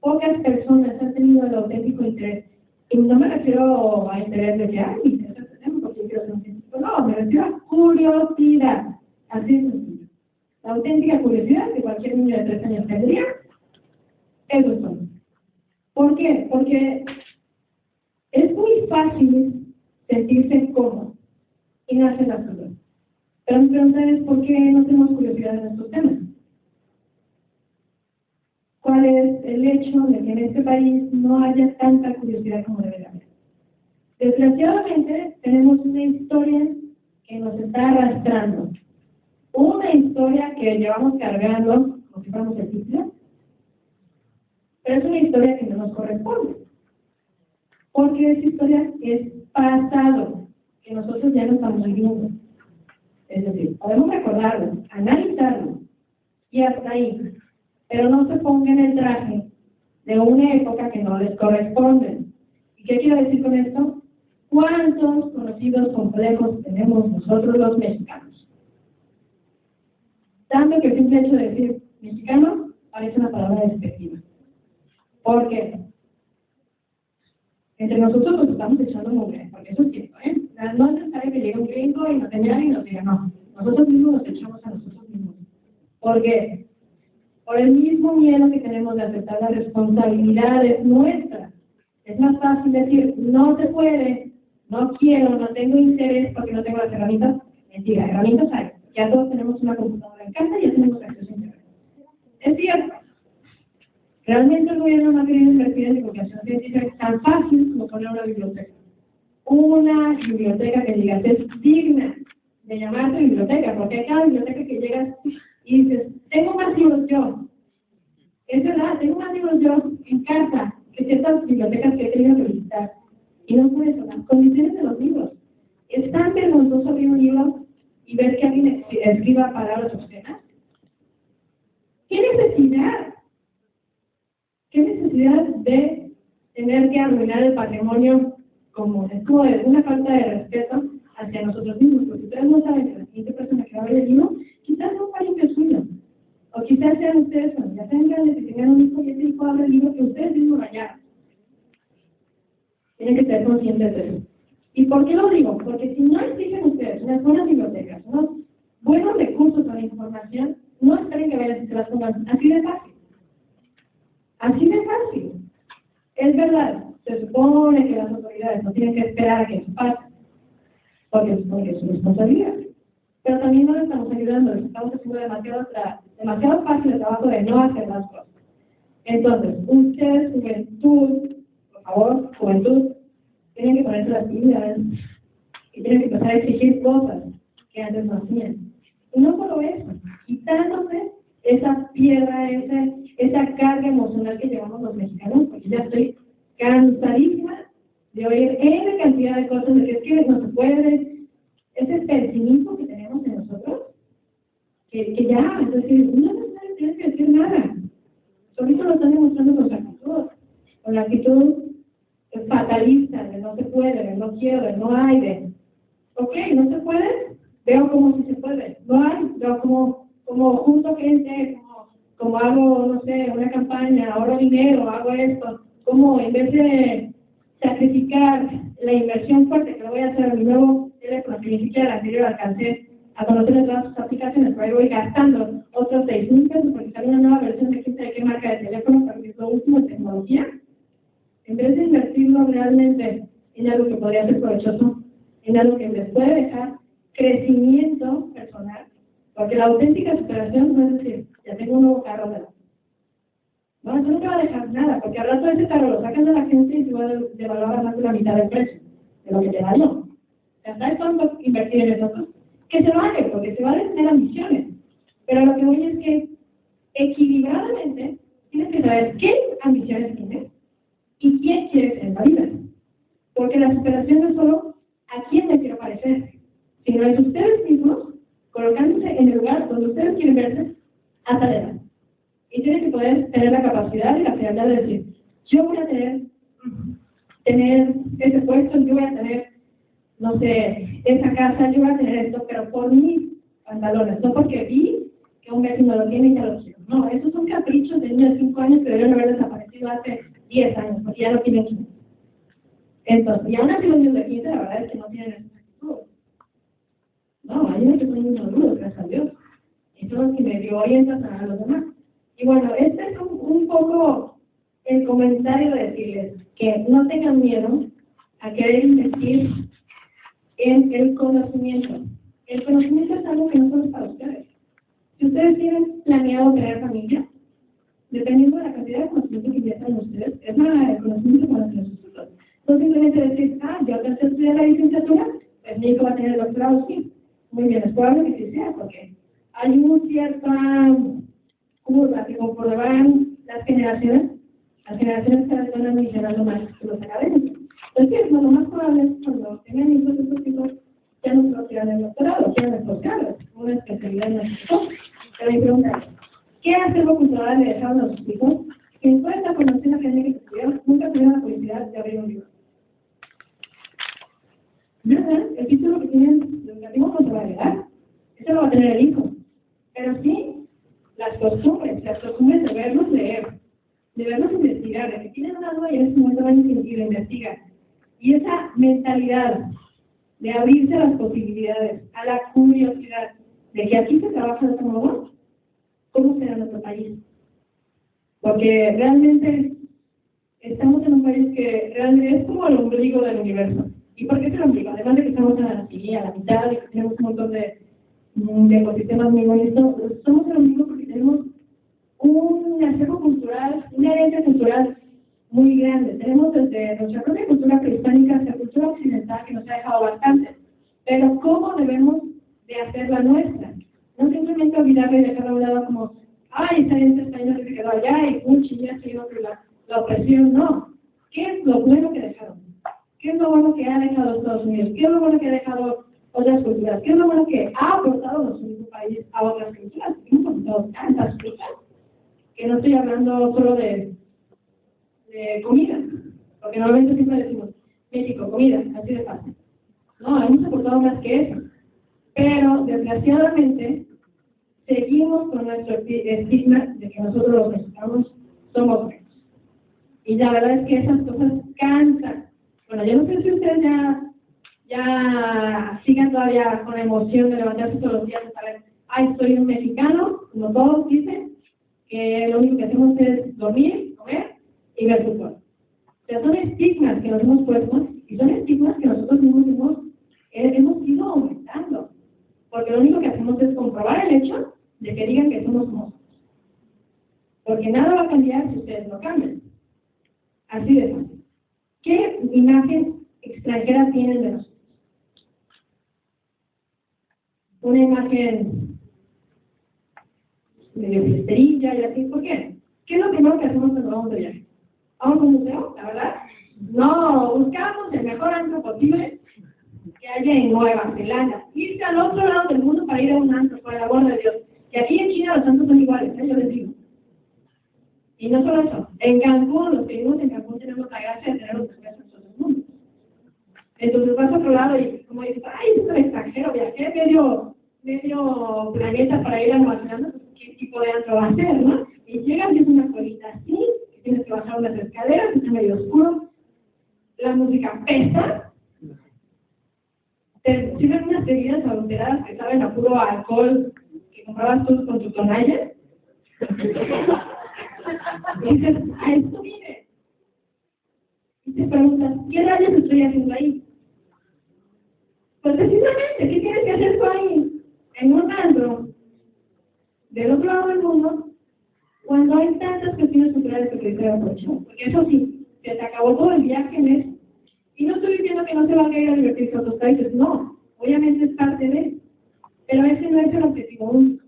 pocas personas han tenido el auténtico interés, y no me refiero a interés de que, me interesa este tema porque quiero ser un científico, no, me refiero a curiosidad, así de sencillo. La auténtica curiosidad que cualquier niño de 3 años tendría, eso es todo. ¿Por qué? Porque es muy fácil sentirse cómodo y no hacer las cosas. Pero mi pregunta es, ¿por qué no tenemos curiosidad en estos temas? ¿Cuál es el hecho de que en este país no haya tanta curiosidad como debe haber? Desgraciadamente, tenemos una historia que nos está arrastrando. Una historia que llevamos cargando como si fuéramos el Hitler, pero es una historia que no nos corresponde. Porque esa historia es pasado, que nosotros ya no estamos viviendo. Es decir, podemos recordarlo, analizarlo, y hasta ahí. Pero no se pongan el traje de una época que no les corresponde. ¿Y qué quiero decir con esto? ¿Cuántos conocidos complejos tenemos nosotros los mexicanos? Tanto que el simple hecho de decir mexicano parece una palabra despectiva. ¿Por qué? Entre nosotros nos estamos echando mugre, porque eso es cierto, ¿eh? No es necesario que llegue un gringo y nos señale y nos diga, no. Nosotros mismos nos echamos a nosotros mismos. ¿Por qué? Por el mismo miedo que tenemos de aceptar las responsabilidades nuestras. Es más fácil decir, no se puede, no quiero, no tengo interés porque no tengo las herramientas. Mentira, herramientas hay. Ya todos tenemos una computadora en casa y ya tenemos acceso a internet. Es cierto. Realmente el gobierno no ha querido invertir en divulgación científica tan fácil como poner una biblioteca. Una biblioteca que digas es digna de llamarse biblioteca, porque cada biblioteca que llegas y dices, tengo más libros yo. Es verdad, tengo más libros yo en casa que ciertas bibliotecas que he tenido que visitar. Y no por eso, las condiciones de los libros. Es tan vergonzoso abrir un libro y ver que alguien escriba palabras obscenas. ¿Qué necesidad? ¿Qué necesidad de tener que arruinar el patrimonio común? Es como una falta de respeto hacia nosotros mismos, porque ustedes no saben que la siguiente persona que va a ver el libro, quizás no vaya que es suyo. O quizás sean ustedes, ya sean grandes y tengan un hijo y ese hijo abre el libro que ustedes mismos rayaron. Tienen que ser conscientes de eso. ¿Y por qué lo digo? Porque si no exigen ustedes unas buenas bibliotecas, unos buenos recursos para la información, no esperen que vayan a se las pongan así de fácil. Así de fácil. Es verdad, se supone que las autoridades no tienen que esperar a que eso pase, porque es su responsabilidad. Pero también no les estamos ayudando, les estamos haciendo demasiado fácil el trabajo de no hacer las cosas. Entonces, ustedes, juventud, por favor, juventud, tienen que ponerse las pilas y tienen que empezar a exigir cosas que antes no hacían. Y no solo eso, quitándose esa piedra, esa carga emocional que llevamos los mexicanos, porque ya estoy cansadísima de oír N cantidad de cosas de que es que no se puede, ese pesimismo que tenemos en nosotros, que ya, es decir, no tienes que decir nada. Solito lo están demostrando con la actitud fatalista, de no se puede, de no quiero, de no hay, de ok, no se puede, veo como si se puede, no hay, veo como junto gente, como hago, no sé, una campaña, ahorro dinero, hago esto, como en vez de sacrificar la inversión fuerte que lo voy a hacer a mi nuevo teléfono, que ni siquiera el anterior alcancé a conocer todas sus aplicaciones, pero ahí voy gastando otros 6,000 pesos porque sale una nueva versión de quién sabe qué marca de teléfono, porque es lo último en tecnología. En vez de invertirlo realmente en algo que podría ser provechoso, en algo que les puede dejar crecimiento personal, porque la auténtica superación no es decir, ya tengo un nuevo carro, no, eso no te va a dejar nada, porque al rato de ese carro lo sacas de la gente y se va a devaluar más de la mitad del precio de lo que te valió. ¿Sabes cuánto invertir en eso? Que se vale, porque se vale tener ambiciones. Pero lo que voy es que equilibradamente tienes que saber qué ambiciones tienes y quién quieres ser en la vida. Porque la superación no es solo a quién me quiero parecer, sino es ustedes mismos colocándose en el lugar donde ustedes quieren verse hasta la edad. Y tienen que poder tener la capacidad y la frialdad de decir, yo voy a tener ese puesto, yo voy a tener, no sé, esa casa, yo voy a tener esto, pero por mis pantalones, no porque vi que un vecino lo tiene y ya lo quiero. No, esos son caprichos de niños de 5 años que deberían haber desaparecido hace 10 años, porque ya no tienen 15. Entonces, y aún así los niños de 15, la verdad es que no tienen esas actitudes. No, hay unos que son niños maduros, gracias a Dios. Y son los que medio orientan a los demás. Y bueno, este es un poco el comentario de decirles que no tengan miedo a querer invertir en el conocimiento. El conocimiento es algo que no solo es para ustedes. Si ustedes tienen planeado tener familia, dependiendo de la cantidad de conocimiento que inviertan ustedes, es el conocimiento para nuestros hijos. No simplemente decir, yo alcancé a estudiar la licenciatura, pues mi hijo va a tener el doctorado, sí. Muy bien, es probable que sí sea, porque hay una cierta curva que conforme van las generaciones cada vez van administrando más los académicos. Entonces, lo más probable es que cuando tengan hijos, esos hijos ya no solo quieran el doctorado, quieran el posgrado, una especialidad en nuestro caso. Pero mi pregunta es, ¿qué acervo cultural le dejaron a sus hijos que en toda esta formación académica que estudiaron nunca tuvieron la felicidad de abrir un libro? Nada, el título que tienen educativo con variedad, eso lo va a tener el hijo. Pero sí, las costumbres de verlos leer, de verlos investigar, de que tienen una duda y en ese momento van y lo investigan. Y esa mentalidad de abrirse a las posibilidades, a la curiosidad, de que aquí se trabaja de otro modo, ¿cómo será nuestro país? Porque realmente estamos en un país que realmente es como el ombligo del universo. ¿Y por qué es el ombligo? Además de que estamos a la mitad y que tenemos un montón de ecosistemas muy bonitos, somos el ombligo porque tenemos un acervo cultural, una herencia cultural muy grande. Tenemos desde nuestra propia cultura prehispánica hasta la cultura occidental que nos ha dejado bastante. Pero ¿cómo debemos de hacer la nuestra? No simplemente olvidarla y dejarla a un lado como, esa herencia española que se quedó allá y ya se iba por la opresión. No, ¿Qué es lo bueno que dejaron? ¿Qué es lo bueno que ha dejado Estados Unidos? ¿Qué es lo bueno que ha dejado otras culturas? ¿Qué es lo bueno que ha aportado nuestro país a otras culturas? Hemos aportado tantas cosas que no estoy hablando solo de comida, porque normalmente siempre decimos México, comida, así de fácil. No, hemos aportado más que eso. Pero, desgraciadamente, seguimos con nuestro estigma de que nosotros los mexicanos somos buenos. Y la verdad es que esas cosas cansan. Bueno, yo no sé si ustedes ya sigan todavía con la emoción de levantarse todos los días y saber, ay, soy un mexicano, como todos dicen, que lo único que hacemos es dormir, comer y ver fútbol. O sea, son estigmas que nos hemos puesto y son estigmas que nosotros mismos hemos ido aumentando. Porque lo único que hacemos es comprobar el hecho de que digan que somos como somos. Porque nada va a cambiar si ustedes no cambian. Así de fácil. ¿Qué imagen extranjera tienen de nosotros? Una imagen medio fiesterilla y así. ¿Por qué? ¿Qué es lo primero que hacemos cuando vamos de viaje? ¿Vamos a un museo? ¿La verdad? No, buscamos el mejor antro posible que haya en Nueva Zelanda. Irse al otro lado del mundo para ir a un antro, por el amor de Dios. Y aquí en China los antros son iguales, yo les digo. Y no solo eso, en Cancún, los que vivimos en Cancún tenemos la gracia de tener los mejores antros del mundo. Entonces vas a otro lado y como dices, ay, es un extranjero, viajé medio planeta para ir a Nueva Zelanda, pues, ¿qué tipo de antro va a ser, no? Y llegas y es una colita así, que tienes que bajar unas escaleras, está medio oscuro, la música pesa, te sirven unas bebidas adulteradas que saben a puro alcohol que comprabas tú con tu tonalla. Y dices, a esto viene. Y te preguntas, ¿qué rayos estoy haciendo ahí? Pues precisamente, ¿qué tienes que hacer tú ahí? En un antro, del otro lado del mundo, cuando hay tantas cuestiones culturales que te aprovechar. Porque eso sí, se te acabó todo el viaje en eso. Y no estoy diciendo que no se va a ir a divertirse a otros países, no. Obviamente es parte de. Pero ese no es el objetivo único.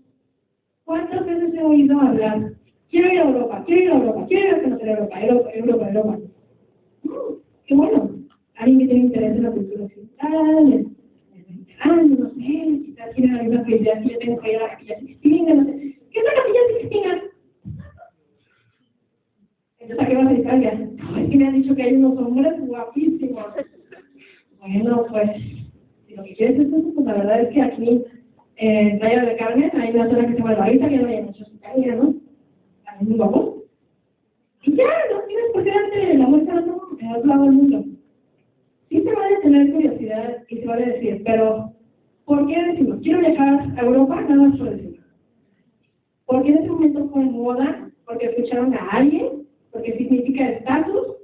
¿Cuántas veces he oído hablar? Quiero ir a Europa, quiero ir a Europa, quiero ir a conocer Europa. Qué bueno. Alguien que tiene interés en la cultura occidental, no sé, quizás tiene la misma felicidad que yo tengo que ir a la Capilla Sixtina, no sé. ¿Qué es la Capilla Sixtina? Entonces, ¿a qué vas a Italia? Es que me han dicho que hay unos hombres guapísimos. Bueno, pues, si lo que quieres es eso, pues la verdad es que aquí, en Playa del Carmen, hay una zona que se llama Barita, que no hay muchos italianos, hay muy guapos. Y ya, no tienes por qué darte la muestra en otro lado del mundo. Sí se vale tener curiosidad y se vale decir, pero ¿por qué decimos? Quiero viajar a Europa, nada más por decirlo. Porque en ese momento fue moda, porque escucharon a alguien, porque significa estatus,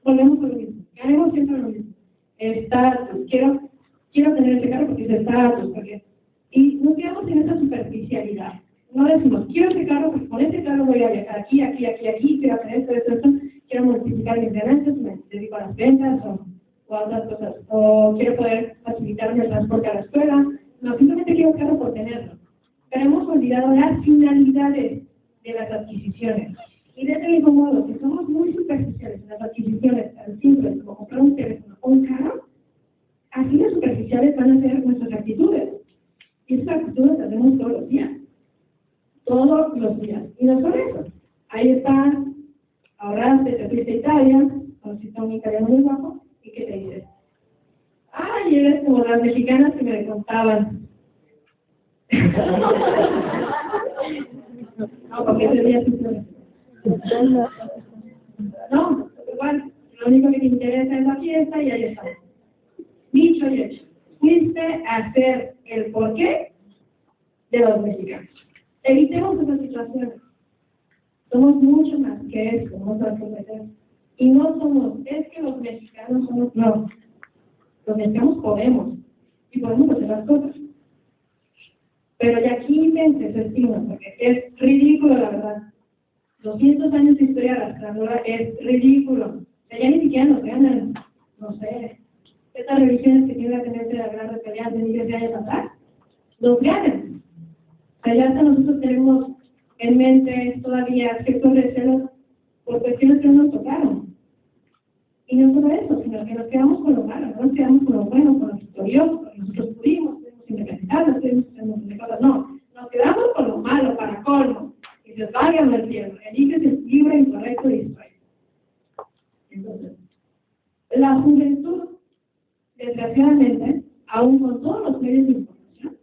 volvemos a lo mismo. Ganemos siempre lo mismo. Estatus, quiero tener ese carro porque es estatus, porque... Y nos quedamos en esa superficialidad. No decimos, quiero ese carro porque con ese carro voy a viajar aquí, quiero hacer esto, quiero multiplicar mis ganancias, me dedico a las ventas o a otras cosas, o quiero poder facilitarme el transporte a la escuela. No, simplemente quiero un carro por tenerlo. Pero hemos olvidado las finalidades de las adquisiciones. Y de ese mismo modo, que somos muy superficiales en las adquisiciones, tan simples como comprar un teléfono o un carro, así de superficiales van a ser nuestras actitudes. Y esas actitudes las hacemos todos los días. Todos los días. Y no solo eso. Ahí está, ahorraste, te fuiste a Italia, conociste a un italiano muy guapo, ¿y qué te dices? Ay, eres como las mexicanas que me contaban. No, porque ese día sí. No, igual, lo único que te interesa es la fiesta y ahí está. Dicho y hecho. Fuiste a hacer el porqué de los mexicanos. Evitemos esas situaciones. Somos mucho más que eso, no sabemos hacer. Y no somos, es que los mexicanos somos, no. Los mexicanos podemos, y podemos hacer las cosas. Pero ya quítense ese estigma, porque es ridículo, la verdad. 200 años de historia arrastrándola es ridículo. O sea, ya ni siquiera nos ganan, no sé, estas religiones que tienen la tendencia de hablar de peleas de miles de años atrás, nos ganan. O sea, ya hasta nosotros tenemos en mente todavía ciertos recelos por cuestiones que no nos tocaron. Y no solo eso, sino que nos quedamos con lo malo, no nos quedamos con lo bueno, con lo victorioso, con lo que nosotros pudimos independizarnos, pudimos hacer un montón de cosas, no, nos quedamos con lo malo para colmo. Y Dios válgame el cielo, elígese libre, incorrecto y distraído. Entonces, la juventud, desgraciadamente, aún con todos los medios de información,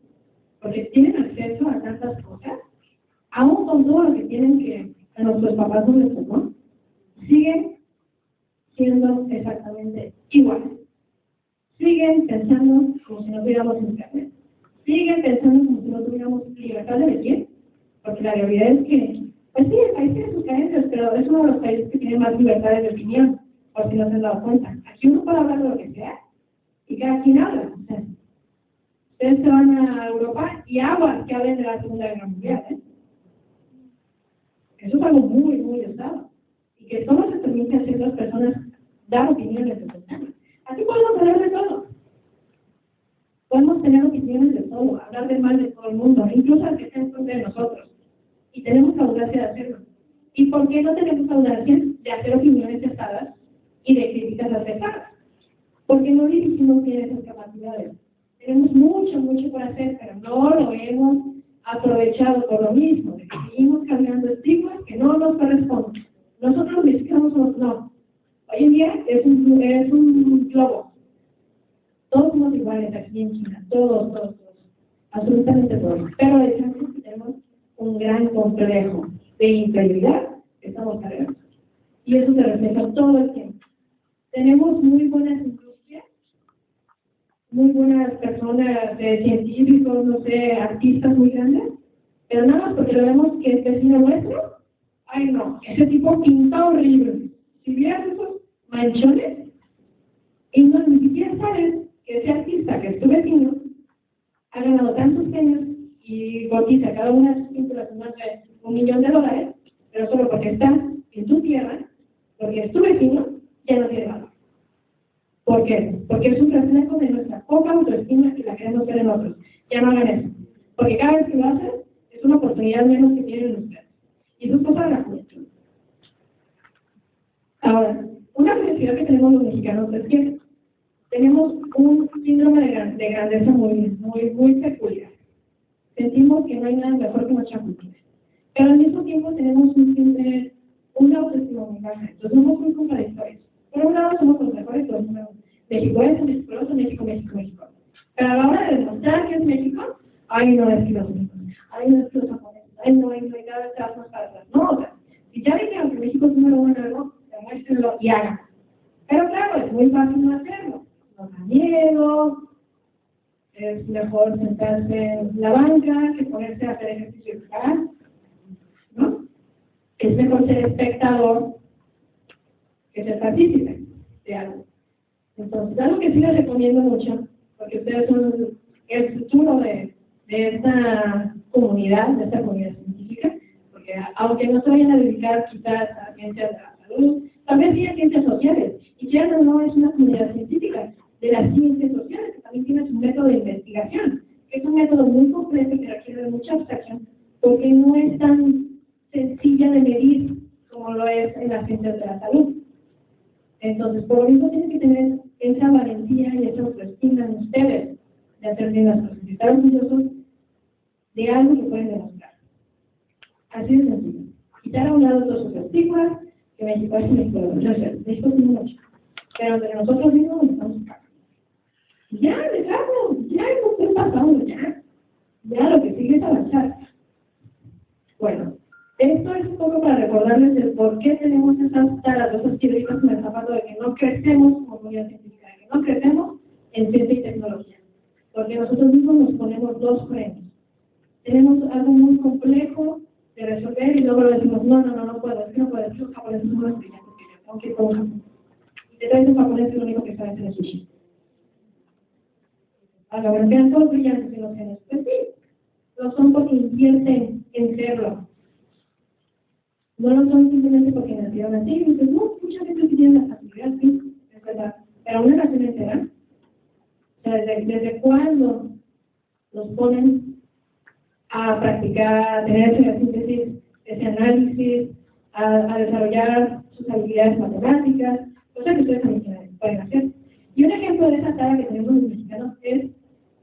porque tienen acceso a tantas cosas, aún con todo lo que tienen que a nuestros papás no les tocó, siguen siendo exactamente iguales. Siguen pensando como si no tuviéramos internet. Siguen pensando como si no tuviéramos libertad de elegir. Porque la realidad es que, pues sí, el país tiene sus carencias, pero es uno de los países que tiene más libertad de opinión, por si no se han dado cuenta. Aquí uno puede hablar de lo que sea, y cada quien habla. O sea, ustedes se van a Europa y aguas que hablen de la Segunda Guerra Mundial, ¿eh? Eso es algo muy, muy usado. Y que solo se permite a ciertas personas dar opiniones de esos temas. Aquí podemos hablar de todo. Podemos tener opiniones de todo, hablar de mal de todo el mundo, incluso al que esté en contra de nosotros. Y tenemos la audacia de hacerlo. ¿Y por qué no tenemos la audacia de hacer opiniones cesadas y de críticas acertadas? Porque no dirigimos bien esas capacidades. Tenemos mucho, mucho por hacer, pero no lo hemos aprovechado por lo mismo, de que seguimos cargando estigmas que no nos corresponden. Nosotros los mexicanos somos no. Hoy en día es un globo. Todos somos iguales aquí en China, todos, absolutamente todos. Pero decimos que tenemos un gran complejo de inferioridad que estamos cargando. Y eso se refleja todo el tiempo. Tenemos muy buenas industrias, muy buenas personas, científicos, no sé, artistas muy grandes, pero nada más porque lo vemos que es vecino nuestro, ay no, ese tipo pinta horrible. Si vieras esos manchones, y no ni siquiera sabes que ese artista, que es tu vecino, ha ganado tantos premios y cotiza cada una de sus pinturas más de $1.000.000, pero solo porque está en tu tierra, porque es tu vecino, ya no tiene valor. ¿Por qué? Porque es un reflejo de nuestra poca autoestima que la queremos ver en otros. Ya no hagan eso. Porque cada vez que lo hacen, es una oportunidad menos que tienen ustedes. Y eso es cosa de la juventud. Ahora, una curiosidad que tenemos los mexicanos es que tenemos un síndrome de grandeza muy peculiar. Sentimos que no hay nada mejor que nuestra cultura. Pero al mismo tiempo tenemos una autoestima muy baja. Entonces somos muy contradictorios. Por un lado somos los mejores, los México es México. Pero a la hora de demostrar que es México, ay no es que los mexicanos, ay no es que los japoneses, ay no, cada vez te vas más para atrás. No, o sea, si ya dijeron que México es número uno en algo, demuéstrenlo y hagan. Pero claro, es muy fácil no hacerlo. Nos da miedo, es mejor sentarse en la banca que ponerse a hacer ejercicio físico, ¿no? Es mejor ser espectador que ser partícipe de algo. Entonces, algo que sí les recomiendo mucho, porque ustedes son el futuro de esta comunidad científica, porque aunque no se vayan a dedicar quizás a ciencias de la salud, también sí a ciencias sociales, y ya no es una comunidad científica de las ciencias sociales, que también tiene su método de investigación, que es un método muy complejo y que requiere de mucha abstracción, porque no es tan sencilla de medir como lo es en las ciencias de la salud. Entonces, por lo mismo tienen que tener esa valentía y esa autoestima en ustedes de hacer bien las cosas, y estar orgullosos de algo que pueden demostrar. Así de sencillo. Quitar a un lado todos sus estigmas, que México es México, México es mucho. Pero entre nosotros mismos nos estamos cagando. Ya, dejadlo, ya no estoy pasando, ya lo que sigue es avanzar. Bueno, esto es un poco para recordarles el por qué tenemos esas taras, esas piedritas en el zapato de que no crecemos como comunidad científica, de que no crecemos en ciencia y tecnología. Porque nosotros mismos nos ponemos dos frenos. Tenemos algo muy complejo de resolver y luego lo decimos, no puedo, es que no puedo, es que los japoneses son más brillantes que yo, tengo que ir con un japonés. Y te traes un japonés que es lo único que sabe hacer es sushi. A la verdad, quedan todos brillantes en los genes. Pues sí, lo son porque invierten en serlo. No lo son simplemente porque nacieron así. Y dices, no, mucha gente sí tiene la facilidad, sí, es verdad. Pero una nación entera, o sea, ¿desde cuándo los ponen a practicar, a tener esa síntesis, ese análisis, a desarrollar sus habilidades matemáticas? cosa que ustedes también pueden hacer. Y un ejemplo de esa tarea que tenemos los mexicanos es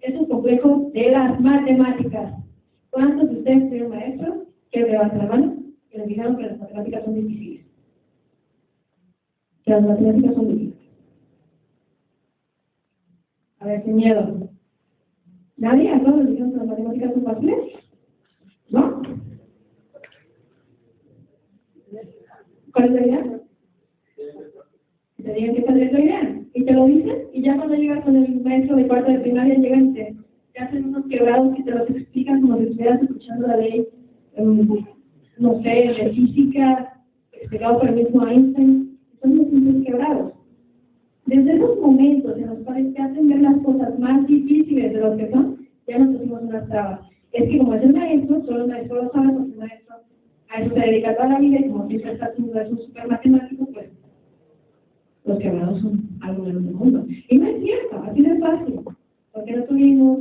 esos complejos de las matemáticas. ¿Cuántos de ustedes tienen maestros que levanten la mano y les dijeron que las matemáticas son difíciles? Que las matemáticas son difíciles. A ver, sin miedo. ¿Nadie? ¿A todos les dijeron que las matemáticas son fáciles? ¿No? ¿Cuál es la idea? Te digan que cuál es la idea. Y te lo dicen, y ya cuando llegas con el maestro de cuarto de primaria, llegan y te hacen unos quebrados y te los explican como si estuvieras escuchando la ley, no sé, de física, explicado por el mismo Einstein. Son unos simples quebrados. Desde esos momentos en los cuales te hacen ver las cosas más difíciles de lo que son, ya nos pusimos unas trabas. Es que como es el maestro, solo el maestro lo sabe, porque el maestro a eso se dedica toda la vida, y como siempre está haciendo eso súper matemático, pues los quebrados son algo menos del mundo. Y no es cierto, así de fácil, porque no tuvimos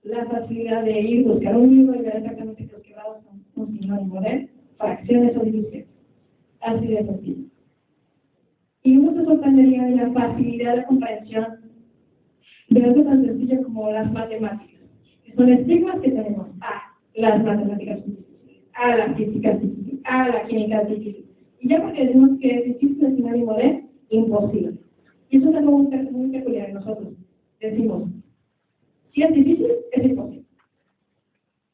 la facilidad de ir, buscar un libro y ver exactamente que los quebrados son un sinónimo de fracciones o divisiones. Así de sencillo. Y uno se sorprendería de la facilidad de comprensión de algo tan sencillo como las matemáticas, que son estigmas que tenemos a las matemáticas difíciles, a la física difícil, a la química difícil. Y ya porque decimos que es difícil es sinónimo de imposible. Y eso es algo muy peculiar en nosotros. Decimos, si es difícil, es imposible.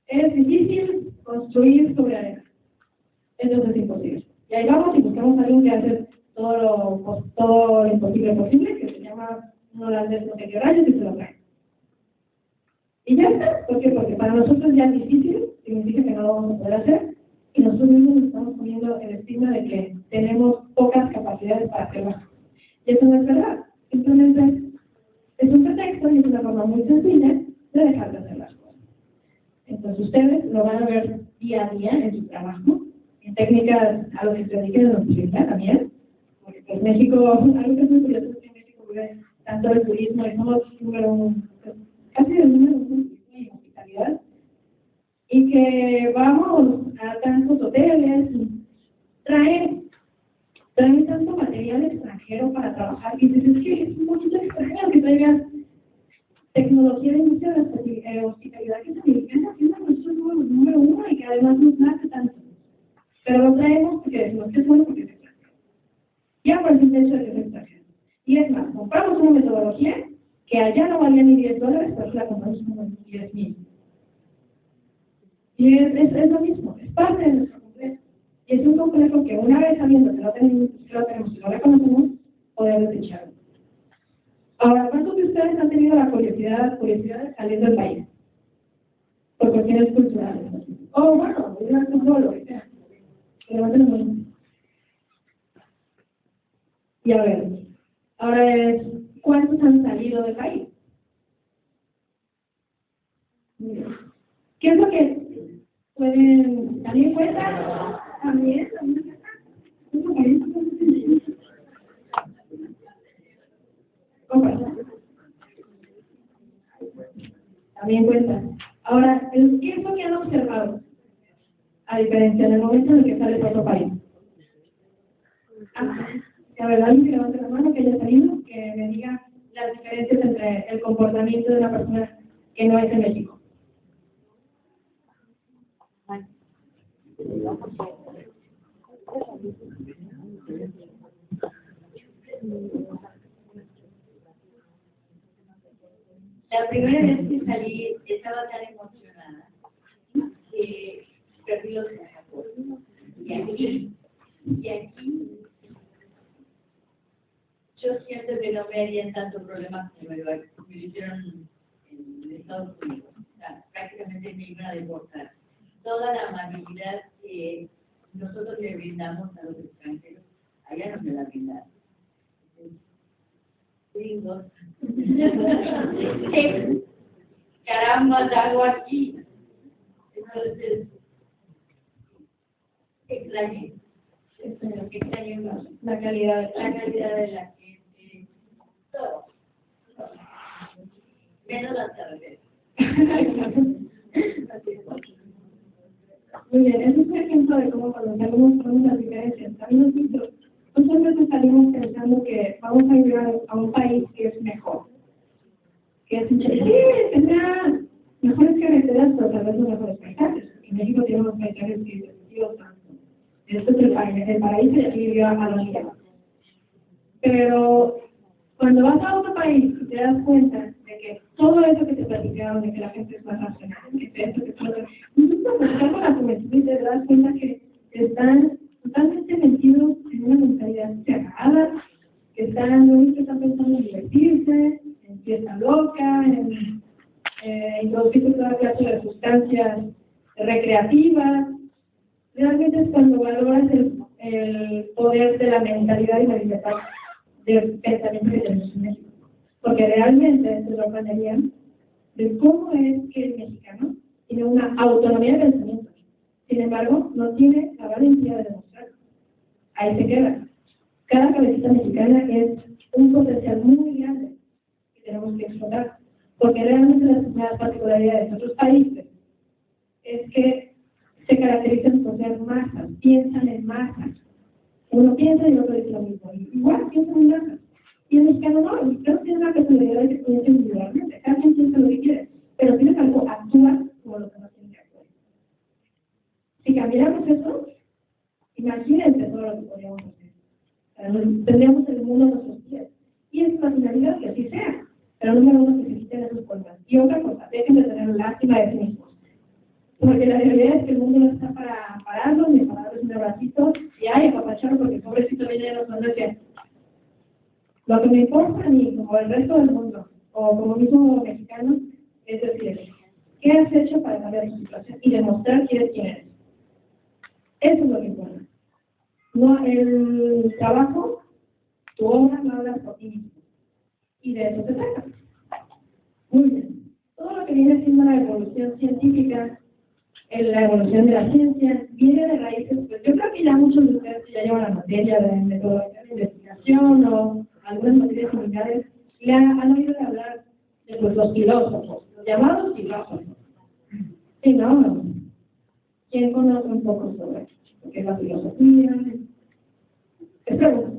Es difícil construir sobre arena. Entonces es imposible. Y ahí vamos y buscamos a alguien que hace todo lo imposible posible, que se llama un holandés no sé qué rayos, y se lo trae. Y ya está. ¿Por qué? Porque para nosotros ya es difícil, significa que no lo vamos a poder hacer, y nosotros mismos nos estamos poniendo el estigma de que tenemos pocas capacidades para hacerlo. Y eso no es verdad. Simplemente es un pretexto y es una forma muy sencilla de dejar de hacer las cosas. Entonces ustedes lo van a ver día a día en su trabajo, en técnicas a lo que se dediquen en la universidad también, porque en México, algo que es muy curioso es que en México vive tanto el turismo y somos número uno, casi el número uno en hospitalidad, y que vamos a tantos hoteles, traen tanto material extranjero para trabajar, y dices, es que es un poquito extraño que traigas tecnología de industria de hospitalidad que se americana, haciendo nuestro número uno y que además nos nace tanto. Pero lo traemos porque decimos que es bueno porque es extranjero. Ya por el simple hecho de que es extranjero. Y es más, compramos una metodología que allá no valía ni $10, pero la compramos como 10,000. Y es lo mismo, es parte de nuestro complejo. Y es un complejo que una vez sabiendo que lo tenemos y lo reconocemos, podemos desecharlo. Ahora, ¿cuántos de ustedes han tenido la curiosidad de salir del país? Por cuestiones culturales. O bueno, ir al fútbol, lo que sea. Levanten la mano. Y a ver, ahora es, ¿cuántos han salido del país? ¿Qué es lo que pueden salir cuenta? También. También cuenta. Ahora, ¿qué es lo que han observado? A diferencia del momento en el que sales a otro país. A ver, alguien que levante la mano, que haya salido, que me diga las diferencias entre el comportamiento de una persona que no es de México. La primera vez que salí estaba tan emocionada que perdí los pasaportes. Y aquí yo siento que no me harían tanto problema como me lo hicieron en Estados Unidos. O sea, prácticamente me iban a deportar. Toda la amabilidad que nosotros le brindamos a los extranjeros, allá no me la brindaron. Gringos. ¿Qué caramba hago aquí? Entonces, extrañé La calidad de la gente, todo. Menos las carreteras. Muy bien, eso es un ejemplo de cómo cuando salimos ponemos las diferencias. A mí muchas veces salimos pensando que vamos a ir a un país que es mejor, que es tendrá mejores carreteras, pero tal vez no mejores paisajes. En México tiene unos paisajes que definitivos tanto. Esto es el paraíso y aquí vivió a la vida. Pero cuando vas a otro país y te das cuenta de que todo eso que te platicaron, de que la gente es más racional, que esto, que todo, incluso platicar con la juventud y te das cuenta que están totalmente metidos en una mentalidad cerrada, que están pensando en divertirse, en fiesta loca, en introducirse toda clase de sustancias recreativas. Realmente es cuando valoras el poder de la mentalidad y la libertad del pensamiento que tenemos en México. Porque realmente se sorprenderían de cómo es que el mexicano tiene una autonomía de pensamiento. Sin embargo, no tiene la valentía de demostrarlo. Ahí se queda. Cada cabecita mexicana es un potencial muy grande que tenemos que explotar. Porque realmente las particularidades de otros países es que se caracterizan por ser masas, piensan en masas. Uno piensa y el otro dice lo mismo. Igual piensan en masas. Y el mexicano no, el mexicano tiene la personalidad de que piensa individualmente. Cada quien piensa lo que quiere. Pero sin embargo, actúa como lo que no tiene que actuar. Si cambiáramos eso, imagínense todo lo que podríamos hacer. Tendríamos el mundo a nuestros pies. Y es una finalidad que así sea. Pero número uno, que se quiten esas cosas. Y otra cosa, dejen de tener lástima de sí mismos. Porque la realidad es que el mundo no está para pararlos, ni para darles un abracito, y ay, apapacharlo, porque pobrecito viene de los hombres que lo que me importa a mí, como el resto del mundo, o como mismo mexicano, es decir, ¿qué has hecho para cambiar tu situación? Y demostrar quién eres. Eso es lo que importa. No el trabajo, tu obra no hablas por ti mismo. Y de eso se trata. Muy bien. Todo lo que viene siendo la evolución científica, la evolución de la ciencia, viene de raíces, pues yo creo que ya muchos de ustedes ya llevan la materia de metodología de investigación o algunas materias similares, ya han oído hablar de pues, los filósofos, los llamados filósofos. Sí, ¿no? ¿Quién conoce un poco sobre lo que es la filosofía? ¿Qué pregunta?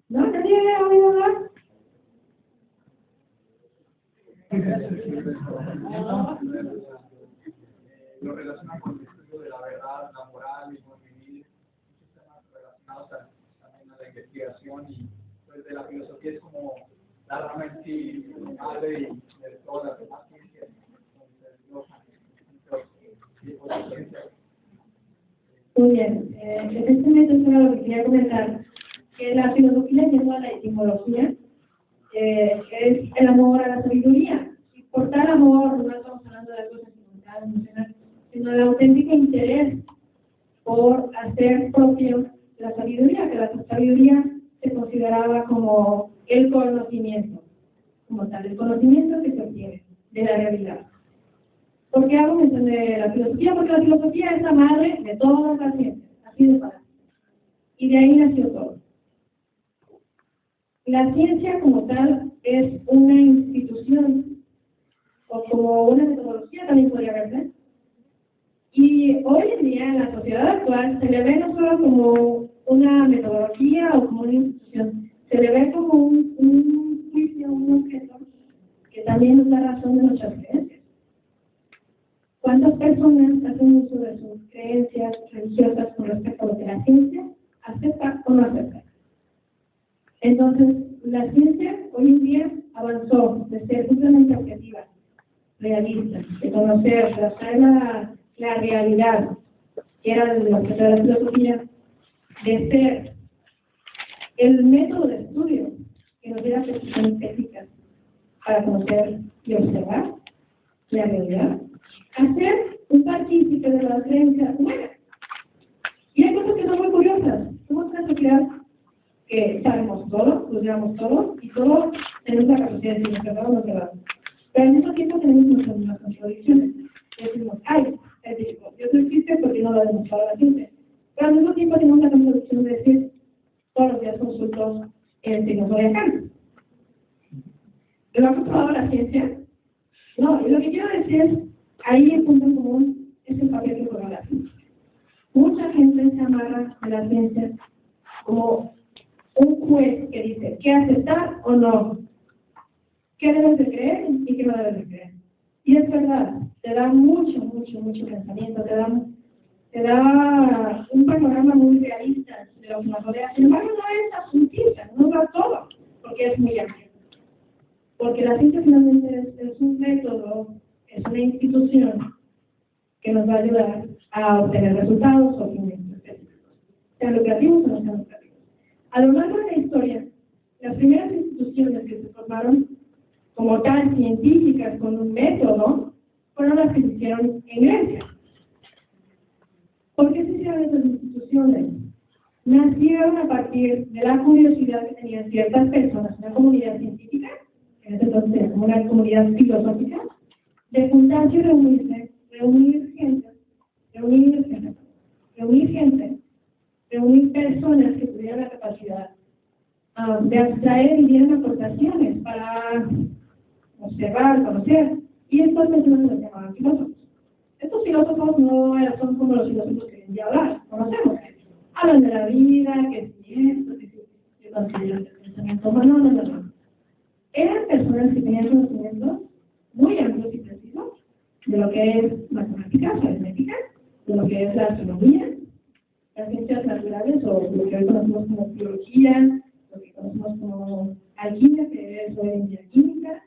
¿No? ¿Nadie ha oído hablar? Lo relacionado con el estudio de la verdad, la moral, el buen vivir, muchos temas relacionados también a la investigación y pues de la filosofía es como la rama en sí madre y de todas las demás ciencias, tipos de ciencias. Muy bien, efectivamente eso era lo que quería comentar, que la filosofía lleva a la etimología, es el amor a la sabiduría. Y por tal amor no estamos hablando de algo sentimental, emocional, sino del auténtico interés por hacer propio la sabiduría, que la sabiduría se consideraba como el conocimiento, como tal, el conocimiento que se obtiene de la realidad. ¿Por qué hago mención de la filosofía? Porque la filosofía es la madre de todas las ciencias, así de fácil. Y de ahí nació todo. La ciencia como tal es una institución, o como una metodología también podría verse. Y hoy en día en la sociedad actual se le ve no solo como una metodología o como una institución, se le ve como un juicio, un objeto, que también es la razón de nuestras creencias. ¿Cuántas personas hacen uso de sus creencias religiosas con respecto a lo que la ciencia acepta o no acepta? Entonces, la ciencia hoy en día avanzó de ser simplemente objetiva, realista, de conocer, de hacer la realidad, que era lo que era la filosofía, de ser el método de estudio que nos diera precisiones éticas para conocer y observar la realidad, hacer un partícipe de la creencia humana. Y hay cosas que son muy curiosas. Somos una sociedad que sabemos todo, lo llevamos todo, y todos tenemos la capacidad de decir que todo lo que va. Pero al mismo tiempo tenemos nuestras contradicciones. Decimos, ay, es decir, Dios no existe porque no lo ha demostrado la ciencia. Pero al mismo tiempo tenemos la contradicción de decir, todos los días consulto el signo zodiacal. ¿Lo ha comprobado la ciencia? No, y lo que quiero decir es, ahí el punto en común es el papel que juega la ciencia. mucha gente se amarra de la ciencia como un juez que dice qué aceptar o no, qué debes de creer y qué no debes de creer. Y es verdad, te da mucho pensamiento, te da un panorama muy realista de lo que nos rodea. Sin embargo, no es absolutista, no da todo, porque es muy amplio. Porque la ciencia finalmente es un método, es una institución que nos va a ayudar a obtener resultados o fines específicos, sean lucrativos o no sean lucrativos. A lo largo de la historia, las primeras instituciones que se formaron como tal científicas con un método fueron las que se hicieron en Grecia. ¿Por qué se hicieron esas instituciones? Nacieron a partir de la curiosidad que tenían ciertas personas, una comunidad científica, en ese entonces como una comunidad filosófica, de juntarse y reunirse, reunir personas que tuvieran la capacidad de abstraer y dieran aportaciones para observar, conocer, y estas personas los llamaban filósofos. Estos filósofos no son como los filósofos que hoy en día conocemos, que hablan de la vida, que si esto, que si consideran el pensamiento humano, no. Eran personas que tenían conocimientos muy amplios y precisos de lo que es matemáticas, aritmética, de lo que es la astronomía, las ciencias naturales o lo que hoy conocemos como biología, lo que conocemos como alquimia, que es hoy en día química,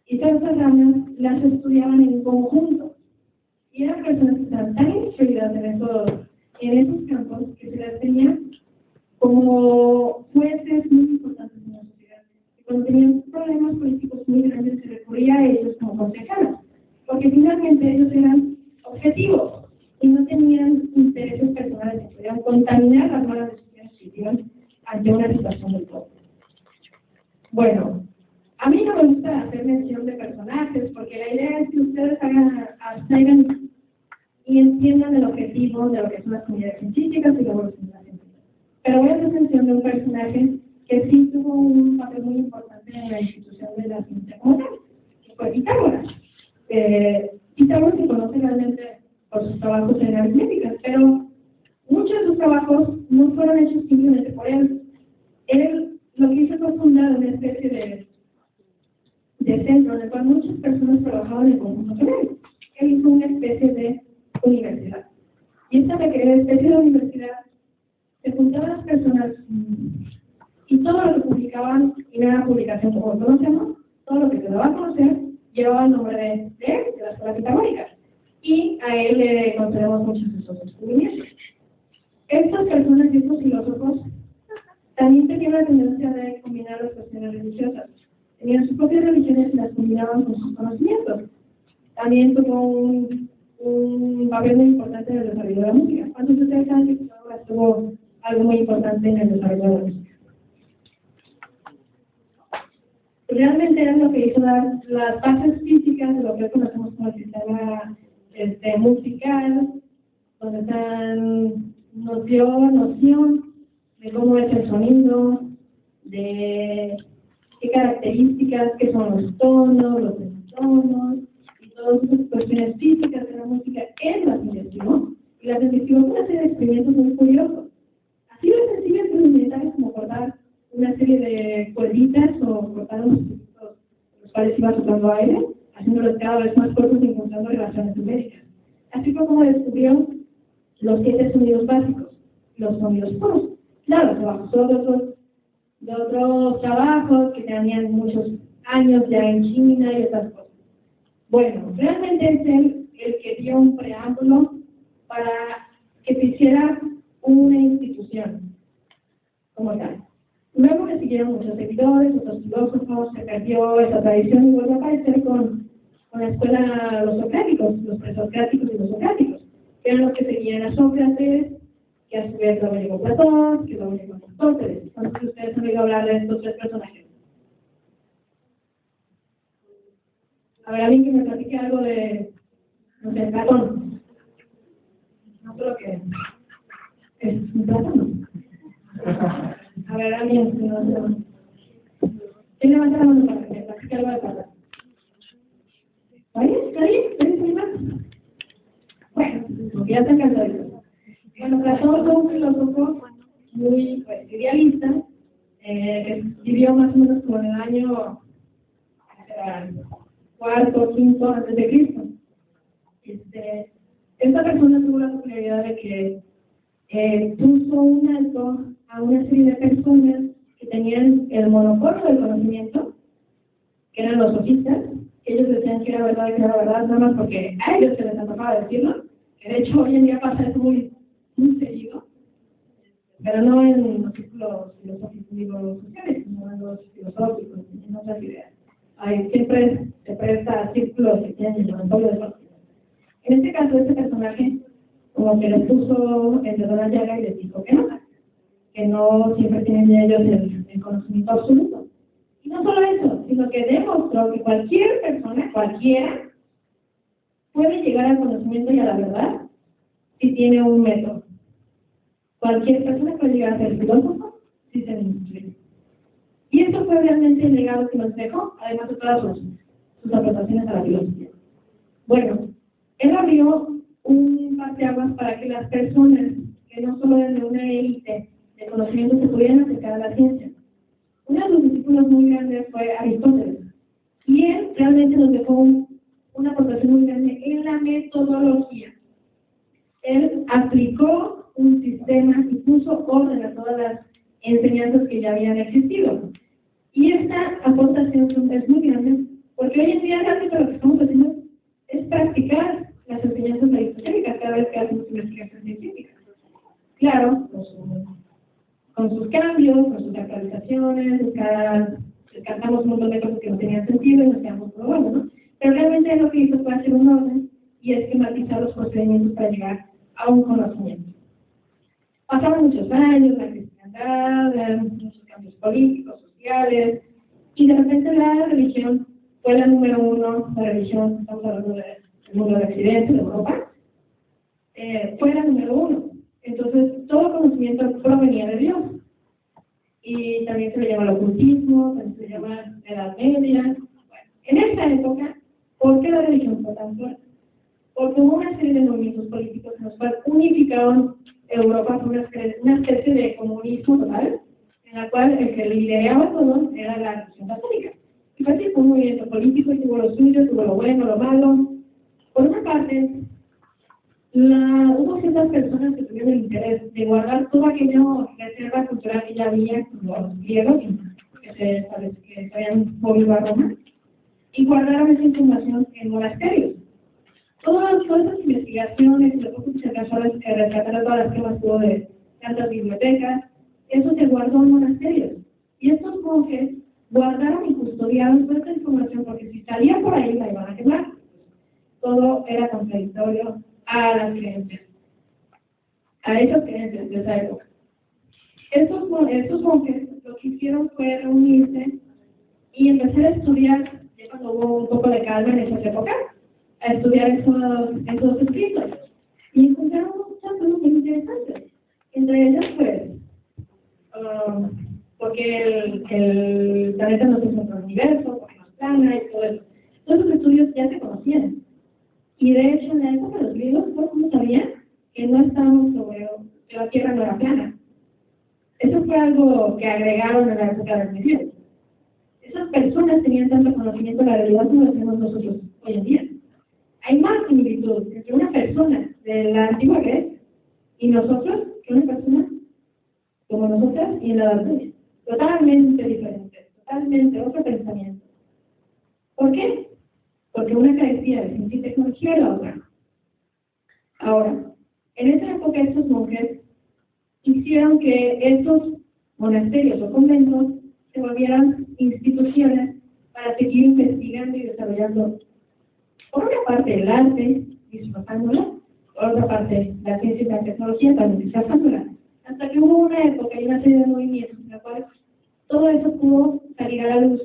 y todas esas ramas las estudiaban en conjunto. Y eran personas que estaban tan instruidas en esos campos que se las tenían como jueces muy importantes en la sociedad. Y cuando tenían problemas políticos muy grandes se recurría a ellos como consejeros, porque finalmente ellos eran objetivos y no tenían intereses personales que pudieran contaminar las malas decisiones que hicieron ante una situación del todo. Bueno, a mí no me gusta hacer mención de personajes porque la idea es que ustedes abstraigan y entiendan el objetivo de lo que son las comunidades científicas y la evolución de la ciencia. Pero voy a hacer mención de un personaje que sí tuvo un papel muy importante en la institución de la ciencia como tal, que fue Pitágoras. Pitágoras se conoce realmente por sus trabajos en aritmética, pero muchos de sus trabajos no fueron hechos simplemente por él. Él lo que hizo fue fundar una especie de centro en el cual muchas personas trabajaban en conjunto con él. Él hizo una especie de universidad. Y esta especie de universidad se juntaban las personas y todo lo que publicaban, y no era publicación como conocemos, todo lo que se daba a conocer llevaba el nombre de él, de la escuela pitagórica. Y a él le concedemos muchos de esos descubrimientos. Estas personas y estos filósofos también tenían la tendencia de combinar las cuestiones religiosas. Tenían sus propias religiones y las combinaban con sus conocimientos. También tuvo un papel muy importante en el desarrollo de la música. ¿Cuántos de ustedes saben que Pitágoras tuvo algo muy importante en el desarrollo de la música? Realmente era lo que hizo dar las bases físicas de lo que hoy conocemos como el sistema musical, donde nos dio noción de cómo es el sonido, de qué características, qué son los tonos, los semitonos, y todas esas cuestiones físicas de la música. Él las investigó, y las investigó con una serie de experimentos muy curiosos. Así de sencillos y rudimentarios como cortar una serie de cuerditas o cortar unos puntos los cuales iba soplando aire, haciéndolos cada vez más cortos y encontrando relaciones numéricas. Así fue como descubrió los 7 sonidos básicos, los sonidos puros. Claro, se basó de otros trabajos que tenían muchos años ya en China y otras cosas. Bueno, realmente es él el que dio un preámbulo para que se hiciera una institución como tal. Luego le siguieron muchos seguidores, otros filósofos, se perdió esa tradición y volvió a aparecer con la escuela los socráticos, los presocráticos y los socráticos, que eran los que seguían a Sócrates, que a su vez luego llegó Platón, que luego llegó Aristóteles. Entonces ustedes han oído hablar de estos 3 personajes. A ver, alguien que me platique algo de, no sé, Platón. No creo que es un Platón. A ver, alguien que no sé. ¿Quién levanta la mano para que me platique algo de Platón? ¿Está bien? ¿Está bien? ¿Está bien? Bueno, porque ya están cansaditos. Platón fue un filósofo muy idealista, vivió más o menos como en el año cuarto o quinto antes de Cristo. Esta persona tuvo la peculiaridad de que puso un alto a una serie de personas que tenían el monopolio del conocimiento, que eran los sofistas, que ellos decían que era verdad y que era verdad, nada más porque a ellos se les antojaba decirlo, que de hecho hoy en día pasa eso muy seguido, pero no en los círculos filosóficos sociales, sino en los filosóficos, en otras ideas. Siempre se presta a círculos que tienen el monopolio del conocimiento. En este caso, este personaje como que les puso el dedo en la llaga y les dijo que no siempre tienen ellos el conocimiento absoluto. Y no solo eso, sino que demostró que cualquier persona, cualquiera, puede llegar al conocimiento y a la verdad si tiene un método. Cualquier persona puede llegar a ser filósofo si se le instruye. Y esto fue realmente el legado que nos dejó, además de todas sus aportaciones a la filosofía. Bueno, él abrió un parteaguas para que las personas que no solo eran de una élite de conocimiento se pudieran acercar a la ciencia. Uno de sus discípulos muy grandes fue Aristóteles, y él realmente nos dejó una aportación muy grande en la metodología. Él aplicó un sistema y puso orden a todas las enseñanzas que ya habían existido. Y esta aportación es muy grande, porque hoy en día realmente lo que estamos haciendo es practicar las enseñanzas aristotélicas cada vez que hacemos investigación científica. Claro, con sus cambios, con sus actualizaciones, descartamos un montón de cosas que no tenían sentido y nos quedamos todo bueno, ¿no? Pero realmente lo que hizo fue hacer un orden y esquematizar los procedimientos para llegar a un conocimiento. Pasaron muchos años, la cristiandad, muchos cambios políticos, sociales, y de repente la religión fue la número uno, la religión, estamos hablando del mundo de Occidente, de Europa, fue la número uno. Entonces, todo conocimiento provenía de Dios. Y también se le llama el ocultismo, también se le llama la Edad Media. Bueno, en esta época, ¿por qué la religión fue tan fuerte? Porque hubo una serie de movimientos políticos en los cuales unificaron Europa por una especie de comunismo total, en la cual el que lideraba todo era la religión católica. Y fue así, fue un movimiento político y tuvo lo suyo, tuvo lo bueno, lo malo. Por una parte, hubo ciertas personas que tuvieron el interés de guardar todo aquello reserva cultural que ya había, como los griegos, que se habían movido a Roma, y guardaron esa información en monasterios. Todas esas investigaciones y los pocos que se alcanzó a rescatar todas las temas que hubo de tantas bibliotecas, eso se guardó en monasterios. Y estos monjes guardaron y custodiaron toda esta información porque si salía por ahí la iban a quemar. Todo era contradictorio a las creencias, a esas creencias de esa época. Estos monjes lo que hicieron fue reunirse y empezar a estudiar, ya cuando hubo un poco de calma en esas épocas, a estudiar esos escritos. Y encontraron muchas cosas muy interesantes. Entre ellas, pues, porque el planeta no es nuestro universo, porque nos plana y todo eso. Todos esos estudios ya se conocían. Y de hecho, en la época de los griegos, ¿cómo sabían que no estábamos sobre, que la Tierra no era plana? Eso fue algo que agregaron en la época del medievo. Esas personas tenían tanto conocimiento de la realidad como lo tenemos nosotros hoy en día. Hay más similitud entre una persona de la antigua Grecia y nosotros que una persona como nosotras y en la Edad Media. Totalmente diferente, totalmente otro pensamiento. ¿Por qué? Porque una carecía de ciencia y tecnología y la otra. Ahora, en esa época estos monjes hicieron que estos monasterios o conventos se volvieran instituciones para seguir investigando y desarrollando, por una parte, el arte, disfrazándola, por otra parte, la ciencia y la tecnología, también disfrazándola. Hasta que hubo una época y una serie de movimientos en la cual todo eso pudo salir a la luz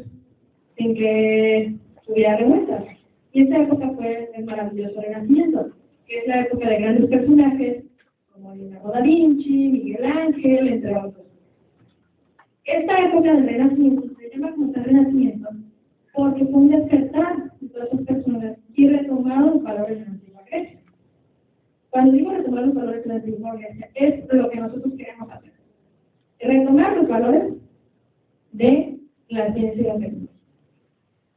sin que hubiera revueltas. Y esa época fue el maravilloso Renacimiento, que es la época de grandes personajes como Leonardo da Vinci, Miguel Ángel, entre otros. Esta época del Renacimiento se llama como el Renacimiento porque fue un despertar de todas esas personas y retomar los valores de la antigua Grecia. Cuando digo retomar los valores de la antigua Grecia, es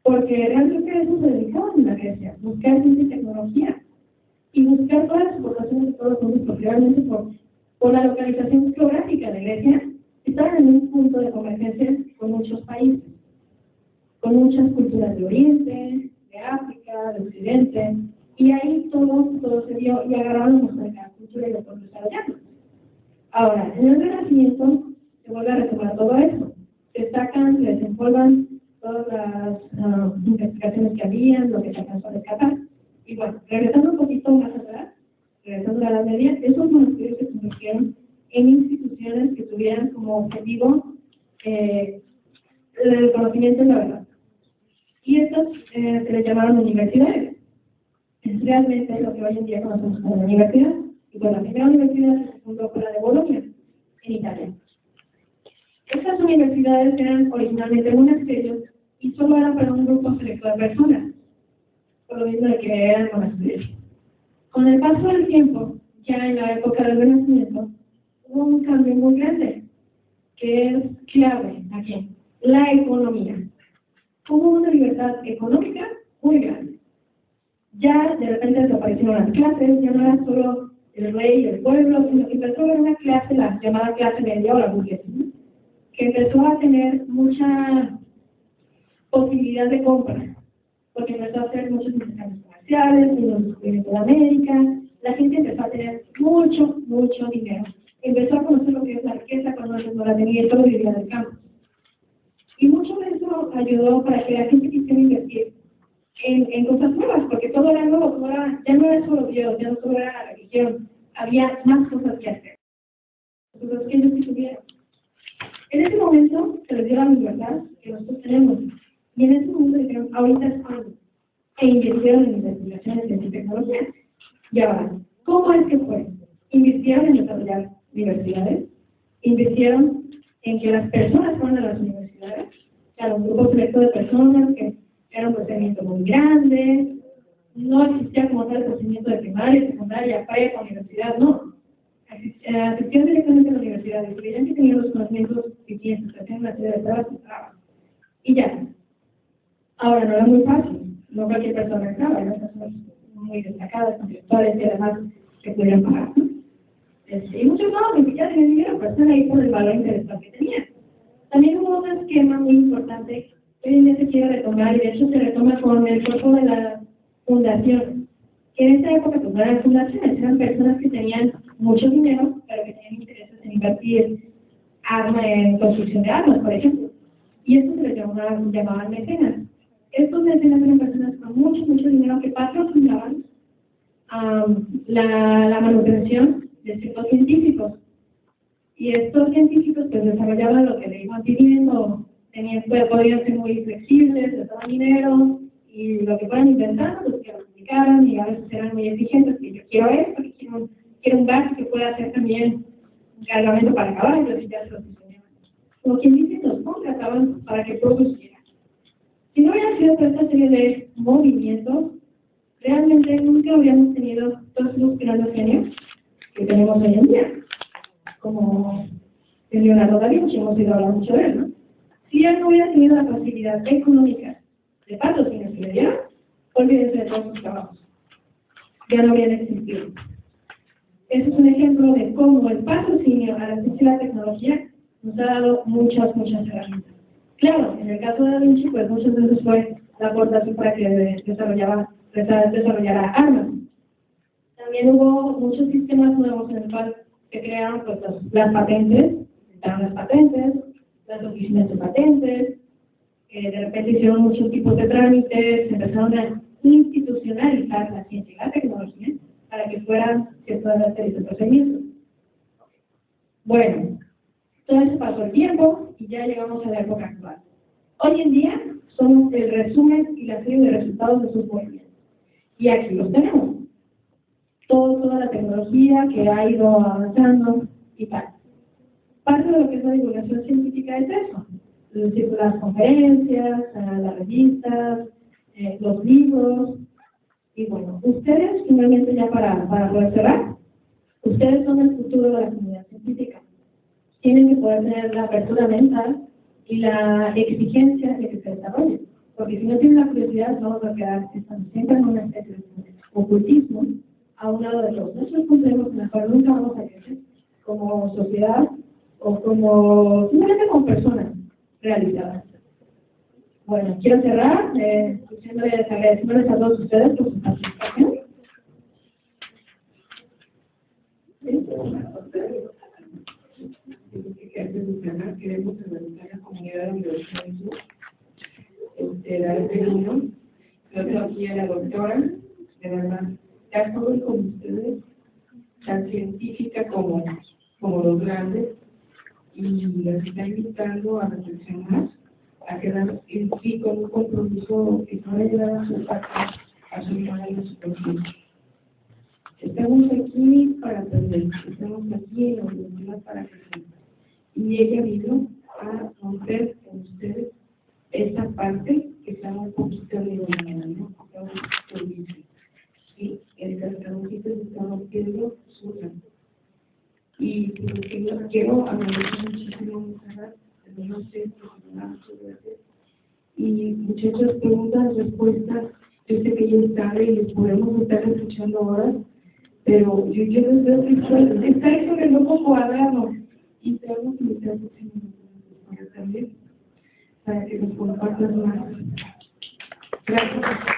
porque realmente a eso se dedicaban en la Grecia, buscar ciencia y tecnología, y buscar todas las exportaciones de todos los mundos, porque realmente por la localización geográfica de Grecia, estaban en un punto de convergencia con muchos países, con muchas culturas de Oriente, de África, de Occidente, y ahí todo se dio y agarraron nuestra cultura y lo fueron desarrollando. Ahora, en el Renacimiento se vuelve a retomar todo eso, se sacan, se desempolvan todas las investigaciones que habían, lo que se alcanzó a rescatar. Y bueno, regresando un poquito más atrás, regresando a la Edad Media, esos monasterios se convirtieron en instituciones que tuvieran como objetivo el conocimiento de la verdad. Y estas se les llamaron universidades. Es realmente lo que hoy en día conocemos como la universidad. Y bueno, la primera universidad se fundó fue la de Bolonia, en Italia. Estas universidades eran originalmente monasterios y solo eran para un grupo selecto de personas, por lo mismo de que eran monasterios. Con el paso del tiempo, ya en la época del Renacimiento, hubo un cambio muy grande, que es clave aquí, la economía. Hubo una libertad económica muy grande. Ya de repente desaparecieron las clases, ya no era solo el rey y el pueblo, sino que empezó a haber una clase, la llamada clase media o la burguesía, que empezó a tener mucha posibilidad de compra, porque empezó a hacer muchos intercambios comerciales, y los descubrimientos de América, la gente empezó a tener mucho dinero. Empezó a conocer lo que es la riqueza cuando antes no la tenía y solo vivía del campo. Y mucho de eso ayudó para que la gente quisiera invertir en cosas nuevas, porque todo era nuevo, ya no era solo Dios, ya no solo era la religión, había más cosas que hacer. Entonces, que ellos sí tuvieron. En ese momento se les dio la libertad que nosotros tenemos. Y en ese momento dijeron, ahorita es cuando. E invirtieron en investigaciones en tecnología. Y ahora, ¿cómo es que fue? Invirtieron en desarrollar universidades, invirtieron en que las personas fueran a las universidades, o sea, un grupo selecto de personas que era un procedimiento muy grande, no existía como tal el procedimiento de primaria, secundaria, prepa, universidad, no. Asistían directamente a la universidad y veían que tenían los conocimientos suficientes, hacían una serie de pruebas y trabajo. Y ya. Ahora, no era muy fácil, no cualquier persona entraba, eran personas muy destacadas, intelectuales y además que pudieran pagar. Y muchos no, ni siquiera tenían dinero, pero están ahí por el valor intelectual que tenían. También hubo un esquema muy importante que hoy en día se quiere retomar, y de hecho se retoma con el cuerpo de la fundación. Que en esta época pues no eran fundaciones, eran personas que tenían mucho dinero, pero que tenían intereses en invertir en construcción de armas, por ejemplo. Y esto se les llamaban mecenas. Estos mecenas eran personas con mucho dinero que patrocinaban la manutención de ciertos científicos. Y estos científicos pues desarrollaban lo que le iban pidiendo, podían ser muy flexibles, les daban dinero, y lo que fueran inventando, pues que lo publicaran, y a veces eran muy exigentes, que yo quiero esto, que quiero un gas que pueda hacer también un cargamento para caballos, y ya se los diseñaban. Como quien dice, los contrataban para que produciera. Si no hubiera sido por esta serie de movimientos, realmente nunca habríamos tenido todos los grandes genios que tenemos hoy en día, como el Leonardo da Vinci, hemos ido hablando mucho de él, ¿no? Si él no hubiera tenido la facilidad económica de patrocinios que le dieron, olvídense de todos sus trabajos. Ya no habrían existido. Ese es un ejemplo de cómo el patrocinio a la ciencia y la tecnología nos ha dado muchas herramientas. Claro, en el caso de Da Vinci, pues muchas veces fue la aportación para que desarrollara armas. También hubo muchos sistemas nuevos en el cual se crearon pues, las patentes, las oficinas de patentes, de repente hicieron muchos tipos de trámites, se empezaron a institucionalizar la ciencia y la tecnología para que fueran que puedan hacer ese procedimiento. Bueno, todo eso pasó el tiempo y ya llegamos a la época actual. Hoy en día somos el resumen y la serie de resultados de sus movimientos. Y aquí los tenemos. Toda la tecnología que ha ido avanzando y tal. Parte de lo que es la divulgación científica es eso. Es decir, las conferencias, las revistas, los libros. Y bueno, ustedes, finalmente ya para poder cerrar, ustedes son el futuro de la comunidad científica. Tienen que poder tener la apertura mental y la exigencia de que se desarrollen. Porque si no tienen la curiosidad, vamos a quedar siempre en una especie de ocultismo a un lado de los nuestros complejos en los cuales nunca vamos a crecer como sociedad o como simplemente como personas realizadas. Bueno, quiero cerrar agradeciéndoles a todos ustedes por su participación. Queremos organizar la comunidad de la Universidad del Sur, dar el premio. Yo tengo aquí a la doctora, de verdad, tan joven como ustedes, tan científica como los grandes, y las está invitando a reflexionar, a quedar en sí con un compromiso que no le llevará a su parte, a su vida y a su conciencia. Estamos aquí para aprender, estamos aquí en la universidad para crecer. Y ella vino a romper con ustedes esta parte que está un poquito lineal, ¿no? Está un poquito libre. Y el cascaroncito se está rompiendo su rango. Y quiero agradecer muchísimo a Monserrat, no sé, y muchachos, preguntas, respuestas, yo sé que ya es tarde y les podemos estar escuchando horas, pero yo les veo que está eso que no puedo cuadrarnos. Y te hago invitar para también, para que nos compartas más. Gracias.